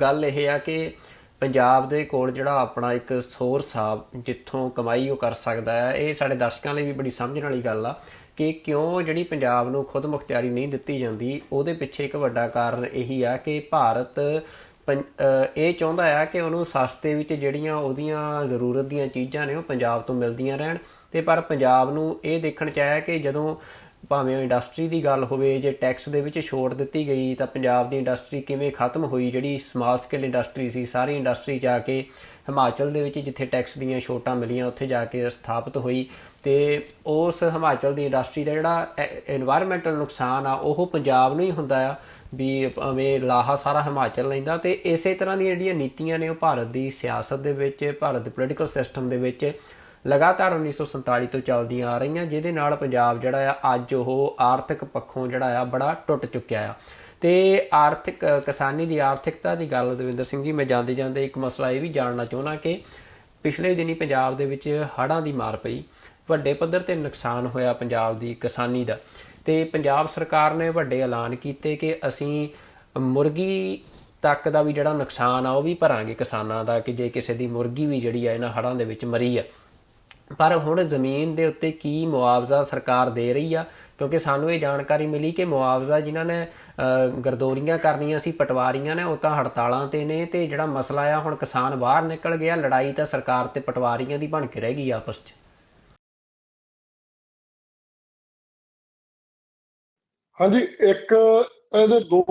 A: ਗੱਲ ਇਹ ਆ ਕਿ ਪੰਜਾਬ ਦੇ ਕੋਲ ਜਿਹੜਾ ਆਪਣਾ ਇੱਕ ਸੋਰਸ ਆ ਜਿੱਥੋਂ ਕਮਾਈ ਉਹ ਕਰ ਸਕਦਾ ਹੈ। ਇਹ ਸਾਡੇ ਦਰਸ਼ਕਾਂ ਲਈ ਵੀ ਬੜੀ ਸਮਝਣ ਵਾਲੀ ਗੱਲ ਆ ਕਿ ਕਿਉਂ ਜਿਹੜੀ ਪੰਜਾਬ ਨੂੰ ਖੁਦ ਮੁਖਤਿਆਰੀ ਨਹੀਂ ਦਿੱਤੀ ਜਾਂਦੀ। ਉਹਦੇ ਪਿੱਛੇ ਇੱਕ ਵੱਡਾ ਕਾਰਨ ਇਹੀ ਆ ਕਿ ਭਾਰਤ ਇਹ ਚਾਹੁੰਦਾ ਆ ਕਿ ਉਹਨੂੰ ਸਸਤੇ ਵਿੱਚ ਜਿਹੜੀਆਂ ਉਹਦੀਆਂ ਜ਼ਰੂਰਤ ਦੀਆਂ ਚੀਜ਼ਾਂ ਨੇ ਉਹ ਪੰਜਾਬ ਤੋਂ ਮਿਲਦੀਆਂ ਰਹਿਣ। ਤੇ ਪਰ ਪੰਜਾਬ ਨੂੰ ਇਹ ਦੇਖਣ 'ਚ ਆਇਆ ਕਿ ਜਦੋਂ ਭਾਵੇਂ ਇੰਡਸਟਰੀ ਦੀ ਗੱਲ ਹੋਵੇ, ਜੇ ਟੈਕਸ ਦੇ ਵਿੱਚ ਛੋਟ ਦਿੱਤੀ ਗਈ ਤਾਂ ਪੰਜਾਬ ਦੀ ਇੰਡਸਟਰੀ ਕਿਵੇਂ ਖਤਮ ਹੋਈ। ਜਿਹੜੀ ਸਮਾਲ ਸਕੇਲ ਇੰਡਸਟਰੀ ਸੀ ਸਾਰੀ ਇੰਡਸਟਰੀ ਜਾ ਕੇ ਹਿਮਾਚਲ ਦੇ ਵਿੱਚ ਜਿੱਥੇ ਟੈਕਸ ਦੀਆਂ ਛੋਟਾਂ ਮਿਲੀਆਂ ਉੱਥੇ ਜਾ ਕੇ ਸਥਾਪਿਤ ਹੋਈ। ਤੇ ਉਸ ਹਿਮਾਚਲ ਦੀ ਇੰਡਸਟਰੀ ਦਾ ਜਿਹੜਾ ਐਨਵਾਇਰਮੈਂਟਲ ਨੁਕਸਾਨ ਆ ਉਹ ਪੰਜਾਬ ਨੂੰ ਹੀ ਹੁੰਦਾ ਆ ਵੀ ਭਾਵੇਂ ਲਾਹਾ ਸਾਰਾ ਹਿਮਾਚਲ ਲੈਂਦਾ। ਤੇ ਇਸੇ ਤਰ੍ਹਾਂ ਦੀਆਂ ਜਿਹੜੀਆਂ ਨੀਤੀਆਂ ਨੇ ਉਹ ਭਾਰਤ ਦੀ ਸਿਆਸਤ ਦੇ ਵਿੱਚ, ਭਾਰਤ ਦੇ ਪੋਲੀਟੀਕਲ ਸਿਸਟਮ ਦੇ ਵਿੱਚ ਲਗਾਤਾਰ 1947 ਤੋਂ ਚੱਲਦੀਆਂ ਆ ਰਹੀਆਂ, ਜਿਹਦੇ ਨਾਲ ਪੰਜਾਬ ਜਿਹੜਾ ਆ ਅੱਜ ਉਹ ਆਰਥਿਕ ਪੱਖੋਂ ਜਿਹੜਾ ਆ ਬੜਾ ਟੁੱਟ ਚੁੱਕਿਆ ਆ। ਤੇ ਆਰਥਿਕ ਕਿਸਾਨੀ ਦੀ ਆਰਥਿਕਤਾ ਦੀ ਗੱਲ ਦਵਿੰਦਰ ਸਿੰਘ ਜੀ, ਮੈਂ ਜਾਂਦੇ ਜਾਂਦੇ ਇੱਕ ਮਸਲਾ ਇਹ ਵੀ ਜਾਣਨਾ ਚਾਹੁੰਦਾ ਕਿ ਪਿਛਲੇ ਦਿਨੀ ਪੰਜਾਬ ਦੇ ਵਿੱਚ ਹੜ੍ਹਾਂ ਦੀ ਮਾਰ ਪਈ, ਵੱਡੇ ਪੱਧਰ ਤੇ ਨੁਕਸਾਨ ਹੋਇਆ ਪੰਜਾਬ ਦੀ ਕਿਸਾਨੀ ਦਾ। ਤੇ ਪੰਜਾਬ ਸਰਕਾਰ ਨੇ ਵੱਡੇ ਐਲਾਨ ਕੀਤੇ ਕਿ ਅਸੀਂ ਮੁਰਗੀ ਤੱਕ ਦਾ ਵੀ ਜਿਹੜਾ ਨੁਕਸਾਨ ਆ ਉਹ ਵੀ ਭਰਾਂਗੇ ਕਿਸਾਨਾਂ ਦਾ, ਕਿ ਜੇ ਕਿਸੇ ਦੀ ਮੁਰਗੀ ਵੀ ਜਿਹੜੀ ਆ ਇਹਨਾਂ ਹੜ੍ਹਾਂ ਦੇ ਵਿੱਚ ਮਰੀ ਆ। ਪਰ ਹੁਣ ਜ਼ਮੀਨ ਦੇ ਉੱਤੇ ਕੀ ਮੁਆਵਜ਼ਾ ਸਰਕਾਰ ਦੇ ਰਹੀ ਆ? ਕਿਉਂਕਿ ਸਾਨੂੰ ਇਹ ਜਾਣਕਾਰੀ ਮਿਲੀ ਕਿ ਮੁਆਵਜ਼ਾ ਜਿਨ੍ਹਾਂ ਨੇ ਗਰਦੋਰੀਆਂ ਕਰਨੀਆਂ ਸੀ, ਪਟਵਾਰੀਆਂ ਨੇ, ਉਹ ਤਾਂ ਹੜਤਾਲਾਂ ਤੇ ਨੇ। ਤੇ ਜਿਹੜਾ ਮਸਲਾ ਆ ਹੁਣ ਕਿਸਾਨ ਬਾਹਰ ਨਿਕਲ ਗਿਆ, ਲੜਾਈ ਤਾਂ ਸਰਕਾਰ ਤੇ ਪਟਵਾਰੀਆਂ ਦੀ ਬਣ ਕੇ ਰਹਿ ਗਈ ਆਪਸ 'ਚ।
B: ਹਾਂਜੀ, ਇੱਕ ਇਹਦੇ ਦੋ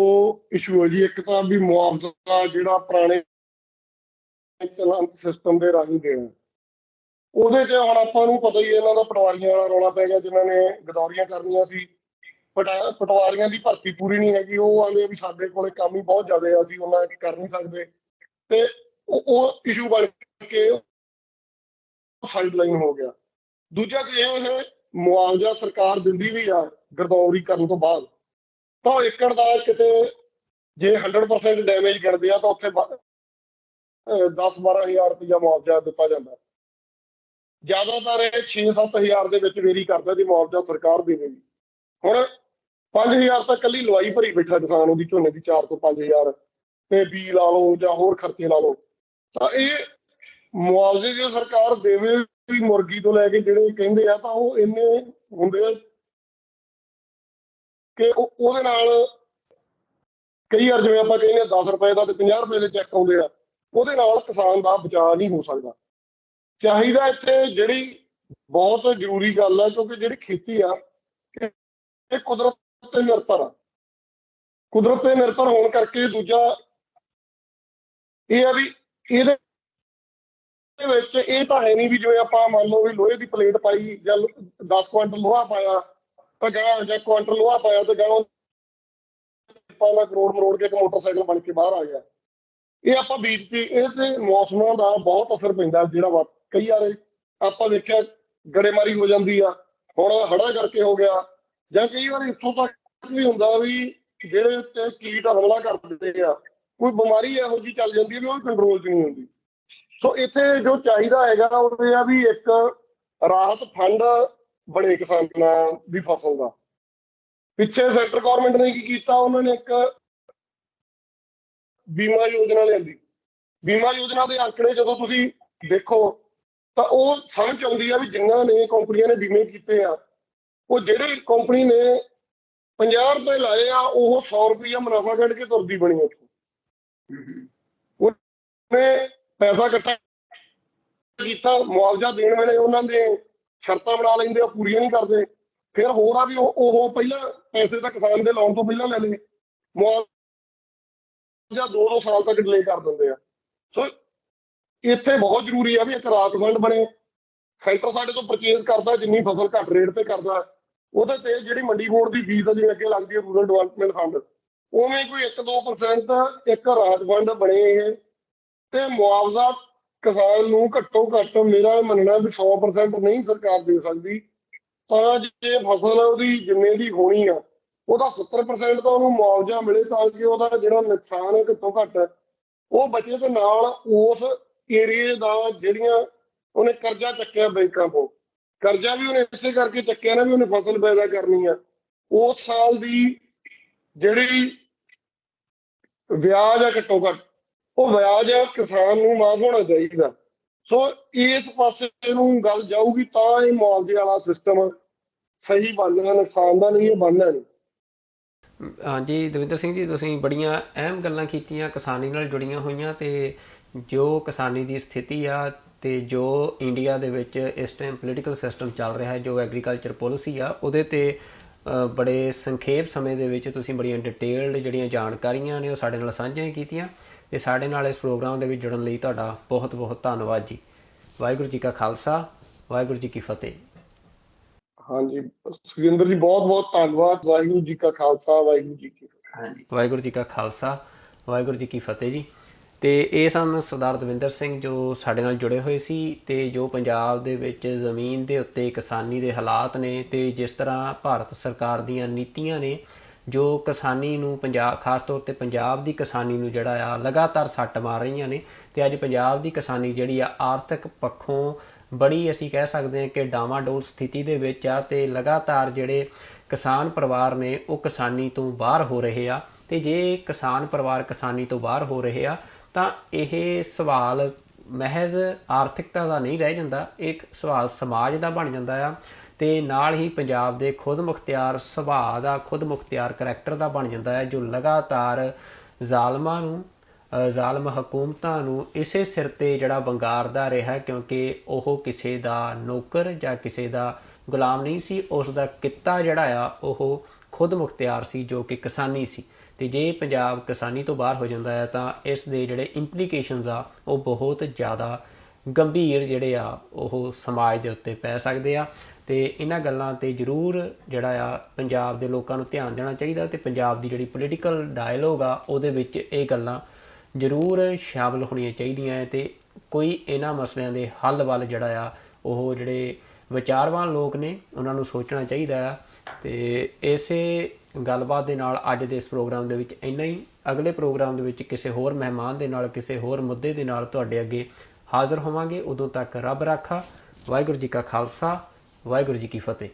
B: ਇਸ਼ੂ ਹੈ ਜੀ। ਇੱਕ ਤਾਂ ਵੀ ਮੁਆਵਜ਼ਾ ਜਿਹੜਾ ਪੁਰਾਣੇ ਚਲਾਨ ਸਿਸਟਮ ਦੇ ਰਾਹੀਂ ਦੇਣਾ, ਉਹਦੇ 'ਚ ਹੁਣ ਆਪਾਂ ਨੂੰ ਪਤਾ ਹੀ ਇਹਨਾਂ ਦਾ ਪਟਵਾਰੀਆਂ ਵਾਲਾ ਰੌਲਾ ਪੈ ਗਿਆ। ਜਿਨ੍ਹਾਂ ਨੇ ਗਦੌਰੀਆਂ ਕਰਨੀਆਂ ਸੀ, ਪਟਵਾਰੀਆਂ ਦੀ ਭਰਤੀ ਪੂਰੀ ਨਹੀਂ ਹੈਗੀ। ਉਹ ਆਉਂਦੇ ਵੀ ਸਾਡੇ ਕੋਲੇ ਕੰਮ ਹੀ ਬਹੁਤ ਜ਼ਿਆਦਾ ਆ, ਅਸੀਂ ਉਹਨਾਂ ਕਰ ਨਹੀਂ ਸਕਦੇ। ਤੇ ਉਹ ਇਸ਼ੂ ਬਣ ਕੇ ਸਾਈਡ ਲਾਈਨ ਹੋ ਗਿਆ। ਦੂਜਾ ਕਿ ਇਹ ਮੁਆਵਜ਼ਾ ਸਰਕਾਰ ਦਿੰਦੀ ਵੀ ਆ ਗਰਦੌਰੀ ਕਰਨ ਤੋਂ ਬਾਅਦ, ਤਾਂ ਉਹ ਏਕੜ ਦਾ ਕਿਤੇ ਜੇ 100% ਡੈਮੇਜ ਕਰਦੇ ਆ ਤਾਂ ਉੱਥੇ 10-12 ਹਜ਼ਾਰ ਰੁਪਇਆ ਮੁਆਵਜ਼ਾ ਦਿੱਤਾ ਜਾਂਦਾ। ਜ਼ਿਆਦਾਤਰ ਇਹ 6-7 ਹਜ਼ਾਰ ਦੇ ਵਿੱਚ ਵੇਰੀ ਕਰਦਾ ਜੀ ਮੁਆਵਜ਼ਾ ਸਰਕਾਰ ਦੇਵੇਗੀ। ਹੁਣ 5,000 ਤਾਂ ਕੱਲੀ ਲਵਾਈ ਭਰੀ ਬੈਠਾ ਕਿਸਾਨ ਉਹਦੀ ਝੋਨੇ ਦੀ, 4 ਤੋਂ 5,000 ਤੇ ਬੀ ਲਾ ਲਓ ਜਾਂ ਹੋਰ ਖਰਚੇ ਲਾ ਲਓ। ਤਾਂ ਇਹ ਮੁਆਵਜ਼ੇ ਜੇ ਸਰਕਾਰ ਦੇਵੇ ਵੀ ਮੁਰਗੀ ਤੋਂ ਲੈ ਕੇ ਜਿਹੜੇ ਕਹਿੰਦੇ ਆ, ਤਾਂ ਉਹ ਇੰਨੇ ਹੁੰਦੇ ਆ ਕਿ ਉਹਦੇ ਨਾਲ ਕਈ ਵਾਰ ਜਿਵੇਂ ਆਪਾਂ ਕਹਿੰਦੇ 10 ਰੁਪਏ ਦਾ ਤੇ 50 ਰੁਪਏ ਦੇ ਚੈੱਕ ਆਉਂਦੇ ਆ, ਉਹਦੇ ਨਾਲ ਕਿਸਾਨ ਦਾ ਬਚਾਅ ਨਹੀਂ ਹੋ ਸਕਦਾ। ਚਾਹੀਦਾ ਇੱਥੇ ਜਿਹੜੀ ਬਹੁਤ ਜ਼ਰੂਰੀ ਗੱਲ ਆ, ਕਿਉਂਕਿ ਜਿਹੜੀ ਖੇਤੀ ਆ ਇਹ ਕੁਦਰਤ ਤੇ ਨਿਰਭਰ ਆ। ਕੁਦਰਤ ਤੇ ਨਿਰਭਰ ਹੋਣ ਕਰਕੇ ਦੂਜਾ ਇਹ ਆ ਵੀ ਇਹਦੇ ਵਿੱਚ ਇਹ ਤਾਂ ਹੈ ਨਹੀਂ ਵੀ ਜਿਵੇਂ ਆਪਾਂ ਮੰਨ ਲਓ ਵੀ ਲੋਹੇ ਦੀ ਪਲੇਟ ਪਾਈ ਜਾਂ 10 ਕੁਆਂਟਲ ਲੋਹਾ ਪਾਇਆ ਤਾਂ ਜਾਂ ਕੁਆਂਟਲ ਲੋਹਾ ਪਾਇਆ ਤਾਂ ਗਾਂ ਕਰੋੜ ਮਰੋੜ ਕੇ ਇੱਕ ਮੋਟਰਸਾਈਕਲ ਬਣ ਕੇ ਬਾਹਰ ਆ ਗਿਆ। ਇਹ ਆਪਾਂ ਬੀਜਤੀ, ਇਹ ਤੇ ਮੌਸਮਾਂ ਦਾ ਬਹੁਤ ਅਸਰ ਪੈਂਦਾ। ਜਿਹੜਾ ਕਈ ਵਾਰ ਆਪਾਂ ਦੇਖਿਆ ਗੜੇਮਾਰੀ ਹੋ ਜਾਂਦੀ ਆ, ਹੁਣ ਹੜ੍ਹਾਂ ਕਰਕੇ ਹੋ ਗਿਆ, ਜਾਂ ਕਈ ਵਾਰ ਇੱਥੋਂ ਤੱਕ ਵੀ ਹੁੰਦਾ ਵੀ ਜਿਹੜੇ ਤੇ ਕੀਟ ਹਮਲਾ ਕਰ ਦਿੰਦੇ ਆ, ਕੋਈ ਬਿਮਾਰੀ ਇਹੋ ਜਿਹੀ ਚੱਲ ਜਾਂਦੀ ਹੈ ਵੀ ਉਹ ਕੰਟਰੋਲ 'ਚ ਨਹੀਂ ਹੁੰਦੀ। ਸੋ ਇੱਥੇ ਜੋ ਚਾਹੀਦਾ ਹੈਗਾ ਉਹ ਇਹ ਆ ਵੀ ਇੱਕ ਰਾਹਤ ਫੰਡ ਬਣੇ ਕਿਸਾਨਾਂ ਦੀ ਫਸਲ ਦਾ। ਪਿੱਛੇ ਸੈਂਟਰ ਗੌਰਮੈਂਟ ਨੇ ਕੀ ਕੀਤਾ, ਉਹਨਾਂ ਨੇ ਇੱਕ ਬੀਮਾ ਯੋਜਨਾ ਲਿਆਂਦੀ। ਬੀਮਾ ਯੋਜਨਾ ਦੇ ਆંકੜੇ ਜਦੋਂ ਤੁਸੀਂ ਦੇਖੋ ਤਾਂ ਉਹ ਸਮਝ ਆਉਂਦੀ ਆ ਵੀ ਜਿਨ੍ਹਾਂ ਨੇ ਕੰਪਨੀਆਂ ਨੇ ਬੀਮੇ ਕੀਤੇ ਆ, ਉਹ ਜਿਹੜੀ ਕੰਪਨੀ ਨੇ 50 ਰੁਪਏ ਲਾਏ ਆ ਉਹ 100 ਰੁਪਇਆ ਮੁਨਾਫਾ ਕੱਢ ਕੇ ਤੁਰਦੀ ਬਣੀ ਉੱਥੋਂ। ਉਹਨੇ ਪੈਸਾ ਇਕੱਠਾ ਕੀਤਾ, ਮੁਆਵਜ਼ਾ ਦੇਣ ਵੇਲੇ ਉਹਨਾਂ ਦੇ ਸ਼ਰਤਾਂ ਬਣਾ ਲੈਂਦੇ, ਉਹ ਪੂਰੀਆਂ ਨਹੀਂ ਕਰਦੇ। ਫਿਰ ਹੋਰ ਆ ਵੀ ਉਹ ਪਹਿਲਾਂ ਪੈਸੇ ਤਾਂ ਕਿਸਾਨ ਦੇ ਲਾਉਣ ਤੋਂ ਪਹਿਲਾਂ ਲੈ ਲਏ, ਮੁਆਵਜ਼ਾ 2-2 ਸਾਲ ਤੱਕ ਡਿਲੇ ਕਰ ਦਿੰਦੇ ਆ। ਸੋ ਇੱਥੇ ਬਹੁਤ ਜ਼ਰੂਰੀ ਆ ਵੀ ਇੱਕ ਰਾਤ ਫੰਡ ਬਣੇ। ਸੈਂਟਰ ਸਾਡੇ ਤੋਂ ਪਰਚੇਜ਼ ਕਰਦਾ ਜਿੰਨੀ ਫਸਲ ਘੱਟ ਰੇਟ ਤੇ ਕਰਦਾ, ਉਹਦੇ ਤੇ ਜਿਹੜੀ ਮੰਡੀ ਬੋਰਡ ਦੀ ਫੀਸ ਆ ਜਿਵੇਂ ਅੱਗੇ ਲੱਗਦੀ ਹੈ ਰੂਰਲ ਡਿਵੈਲਪਮੈਂਟ ਫੰਡ, ਉਵੇਂ ਕੋਈ 1-2% ਇੱਕ ਰਾਤ ਫੰਡ ਬਣੇ ਇਹ, ਤੇ ਮੁਆਵਜ਼ਾ ਕਿਸਾਨ ਨੂੰ ਘੱਟੋ ਘੱਟ, ਮੇਰਾ ਮੰਨਣਾ ਵੀ 100% ਨਹੀਂ ਸਰਕਾਰ ਦੇ ਸਕਦੀ, ਤਾਂ ਜੇ ਫਸਲ ਉਹਦੀ ਜਿੰਨੇ ਦੀ ਹੋਣੀ ਆ ਉਹਦਾ 70% ਤਾਂ ਉਹਨੂੰ ਮੁਆਵਜ਼ਾ ਮਿਲੇ, ਤਾਂ ਕਿ ਉਹਦਾ ਜਿਹੜਾ ਨੁਕਸਾਨ ਹੈ ਘੱਟੋ ਘੱਟ ਉਹ ਬਚੇ। ਤੇ ਨਾਲ ਉਸ ਏਰੀਏ ਦਾ ਜਿਹੜੀਆਂ ਉਹਨੇ ਕਰਜ਼ਾ ਚੱਕਿਆ ਬੈਂਕਾਂ ਤੋਂ, ਕਰਜ਼ਾ ਵੀ ਉਹਨੇ ਇਸੇ ਕਰਕੇ ਚੱਕਿਆ ਨਾ ਵੀ ਉਹਨੇ ਫਸਲ ਪੈਦਾ ਕਰਨੀ ਆ, ਉਸ ਸਾਲ ਦੀ ਜਿਹੜੀ ਵਿਆਜ ਆ ਘੱਟੋ ਘੱਟ ਉਹ ਵਿਆਜ ਕਿਸਾਨ ਨੂੰ ਮਾਫ ਹੋਣਾ ਚਾਹੀਦਾ। ਸੋ ਇਸ ਪਾਸੇ ਨੂੰ ਗੱਲ ਜਾਊਗੀ ਤਾਂ ਇਹ ਮੁਆਵਜ਼ੇ ਵਾਲਾ ਸਿਸਟਮ ਸਹੀ ਬਣਨਾ, ਨੁਕਸਾਨ ਦਾ ਨਹੀਂ ਇਹ ਬਣਨਾ ਨਹੀਂ।
A: ਹਾਂਜੀ ਦਵਿੰਦਰ ਸਿੰਘ ਜੀ, ਤੁਸੀਂ ਬੜੀਆਂ ਅਹਿਮ ਗੱਲਾਂ ਕੀਤੀਆਂ ਕਿਸਾਨੀ ਨਾਲ ਜੁੜੀਆਂ ਹੋਈਆਂ, ਤੇ ਜੋ ਕਿਸਾਨੀ ਦੀ ਸਥਿਤੀ ਆ ਤੇ ਜੋ ਇੰਡੀਆ ਦੇ ਵਿੱਚ ਇਸ ਟਾਈਮ ਪੋਲੀਟੀਕਲ ਸਿਸਟਮ ਚੱਲ ਰਿਹਾ ਹੈ, ਜੋ ਐਗਰੀਕਲਚਰ ਪੋਲਿਸੀ ਆ, ਉਹਦੇ ਤੇ ਬੜੇ ਸੰਖੇਪ ਸਮੇਂ ਦੇ ਵਿੱਚ ਤੁਸੀਂ ਬੜੀਆਂ ਡਿਟੇਲਡ ਜਿਹੜੀਆਂ ਜਾਣਕਾਰੀਆਂ ਨੇ ਉਹ ਸਾਡੇ ਨਾਲ ਸਾਂਝੀਆਂ ਕੀਤੀਆਂ, ਤੇ ਸਾਡੇ ਨਾਲ ਇਸ ਪ੍ਰੋਗਰਾਮ ਦੇ ਵਿੱਚ ਜੁੜਨ ਲਈ ਤੁਹਾਡਾ ਬਹੁਤ ਬਹੁਤ ਧੰਨਵਾਦ ਜੀ। ਵਾਹਿਗੁਰੂ ਜੀ ਕਾ ਖਾਲਸਾ, ਵਾਹਿਗੁਰੂ ਜੀ ਕੀ ਫਤਿਹ।
B: ਹਾਂਜੀ ਸੁਖਜਿੰਦਰ ਜੀ, ਬਹੁਤ ਬਹੁਤ ਧੰਨਵਾਦ। ਵਾਹਿਗੁਰੂ ਜੀ ਕਾ ਖਾਲਸਾ, ਵਾਹਿਗੁਰੂ ਜੀ ਕੀ ਫਤਿਹ।
A: ਹਾਂਜੀ, ਵਾਹਿਗੁਰੂ ਜੀ ਕਾ ਖਾਲਸਾ, ਵਾਹਿਗੁਰੂ ਜੀ ਕੀ ਫਤਿਹ ਜੀ। ਤੇ ਇਹ ਸਨ ਸਰਦਾਰ ਦਵਿੰਦਰ ਸਿੰਘ ਜੋ ਸਾਡੇ ਨਾਲ ਜੁੜੇ ਹੋਏ ਸੀ, ਤੇ ਜੋ ਪੰਜਾਬ ਦੇ ਵਿੱਚ ਜ਼ਮੀਨ ਦੇ ਉੱਤੇ ਕਿਸਾਨੀ ਦੇ ਹਾਲਾਤ ਨੇ, ਤੇ ਜਿਸ ਤਰ੍ਹਾਂ ਭਾਰਤ ਸਰਕਾਰ ਦੀਆਂ ਨੀਤੀਆਂ ਨੇ ਜੋ ਕਿਸਾਨੀ ਨੂੰ, ਖਾਸ ਤੌਰ ਤੇ ਪੰਜਾਬ ਦੀ ਕਿਸਾਨੀ ਨੂੰ ਜਿਹੜਾ ਆ ਲਗਾਤਾਰ ਸੱਟ ਮਾਰ ਰਹੀਆਂ ਨੇ। ਤੇ ਅੱਜ ਪੰਜਾਬ ਦੀ ਕਿਸਾਨੀ ਜਿਹੜੀ ਆ ਆਰਥਿਕ ਪੱਖੋਂ ਬੜੀ, ਅਸੀਂ ਕਹਿ ਸਕਦੇ ਹਾਂ ਕਿ ਡਾਵਾਡੋਲ ਸਥਿਤੀ ਦੇ ਵਿੱਚ ਆ, ਤੇ ਲਗਾਤਾਰ ਜਿਹੜੇ ਕਿਸਾਨ ਪਰਿਵਾਰ ਨੇ ਉਹ ਕਿਸਾਨੀ ਤੋਂ ਬਾਹਰ ਹੋ ਰਹੇ ਆ। ਤੇ ਜੇ ਕਿਸਾਨ ਪਰਿਵਾਰ ਕਿਸਾਨੀ ਤੋਂ ਬਾਹਰ ਹੋ ਰਹੇ ਆ ਤਾਂ ਇਹ ਸਵਾਲ ਮਹਿਜ਼ ਆਰਥਿਕਤਾ ਦਾ ਨਹੀਂ ਰਹਿ ਜਾਂਦਾ, ਇੱਕ ਸਵਾਲ ਸਮਾਜ ਦਾ ਬਣ ਜਾਂਦਾ ਆ, ਤੇ ਨਾਲ ਹੀ ਪੰਜਾਬ ਦੇ ਖੁਦ ਮੁਖਤਿਆਰ ਸੁਭਾਅ ਦਾ, ਖੁਦ ਮੁਖਤਿਆਰ ਕਰੈਕਟਰ ਦਾ ਬਣ ਜਾਂਦਾ ਹੈ, ਜੋ ਲਗਾਤਾਰ ਜ਼ਾਲਮਾਂ ਨੂੰ, ਜ਼ਾਲਮ ਹਕੂਮਤਾਂ ਨੂੰ ਇਸੇ ਸਿਰ ਤੇ ਜਿਹੜਾ ਵੰਗਾਰਦਾ ਰਿਹਾ, ਕਿਉਂਕਿ ਉਹ ਕਿਸੇ ਦਾ ਨੌਕਰ ਜਾਂ ਕਿਸੇ ਦਾ ਗੁਲਾਮ ਨਹੀਂ ਸੀ। ਉਸ ਦਾ ਕਿੱਤਾ ਜਿਹੜਾ ਆ ਉਹ ਖੁਦ ਮੁਖਤਿਆਰ ਸੀ, ਜੋ ਕਿ ਕਿਸਾਨੀ ਸੀ। ਤੇ ਜੇ ਪੰਜਾਬ ਕਿਸਾਨੀ ਤੋਂ ਬਾਹਰ ਹੋ ਜਾਂਦਾ ਹੈ ਤਾਂ ਇਸ ਦੇ ਜਿਹੜੇ ਇੰਪਲੀਕੇਸ਼ਨਸ ਆ ਉਹ ਬਹੁਤ ਜ਼ਿਆਦਾ ਗੰਭੀਰ ਜਿਹੜੇ ਆ ਉਹ ਸਮਾਜ ਦੇ ਉੱਤੇ ਪੈ ਸਕਦੇ ਆ। ਤੇ ਇਹਨਾਂ ਗੱਲਾਂ ਤੇ ਜ਼ਰੂਰ ਜਿਹੜਾ ਆ ਪੰਜਾਬ ਦੇ ਲੋਕਾਂ ਨੂੰ ਧਿਆਨ ਦੇਣਾ ਚਾਹੀਦਾ, ਤੇ ਪੰਜਾਬ ਦੀ ਜਿਹੜੀ ਪੋਲੀਟੀਕਲ ਡਾਇਲੋਗ ਆ ਉਹਦੇ ਵਿੱਚ ਇਹ ਗੱਲਾਂ ਜ਼ਰੂਰ ਸ਼ਾਮਲ ਹੋਣੀਆਂ ਚਾਹੀਦੀਆਂ ਹੈ, ਤੇ ਕੋਈ ਇਹਨਾਂ ਮਸਲਿਆਂ ਦੇ ਹੱਲ ਵੱਲ ਜਿਹੜਾ ਆ ਉਹ ਜਿਹੜੇ ਵਿਚਾਰਵਾਨ ਲੋਕ ਨੇ ਉਹਨਾਂ ਨੂੰ ਸੋਚਣਾ ਚਾਹੀਦਾ ਆ। ਤੇ ਇਸੇ ਗੱਲਬਾਤ ਦੇ ਨਾਲ ਅੱਜ ਦੇ ਇਸ ਪ੍ਰੋਗਰਾਮ ਦੇ ਵਿੱਚ ਇੰਨਾ ਹੀ। ਅਗਲੇ ਪ੍ਰੋਗਰਾਮ ਦੇ ਵਿੱਚ ਕਿਸੇ ਹੋਰ ਮਹਿਮਾਨ ਦੇ ਨਾਲ, ਕਿਸੇ ਹੋਰ ਮੁੱਦੇ ਦੇ ਨਾਲ ਤੁਹਾਡੇ ਅੱਗੇ ਹਾਜ਼ਰ ਹੋਵਾਂਗੇ। ਉਦੋਂ ਤੱਕ ਰੱਬ ਰਾਖਾ। ਵਾਹਿਗੁਰੂ ਜੀ ਕਾ ਖਾਲਸਾ, ਵਾਹਿਗੁਰੂ ਜੀ ਕੀ ਫਤਿਹ।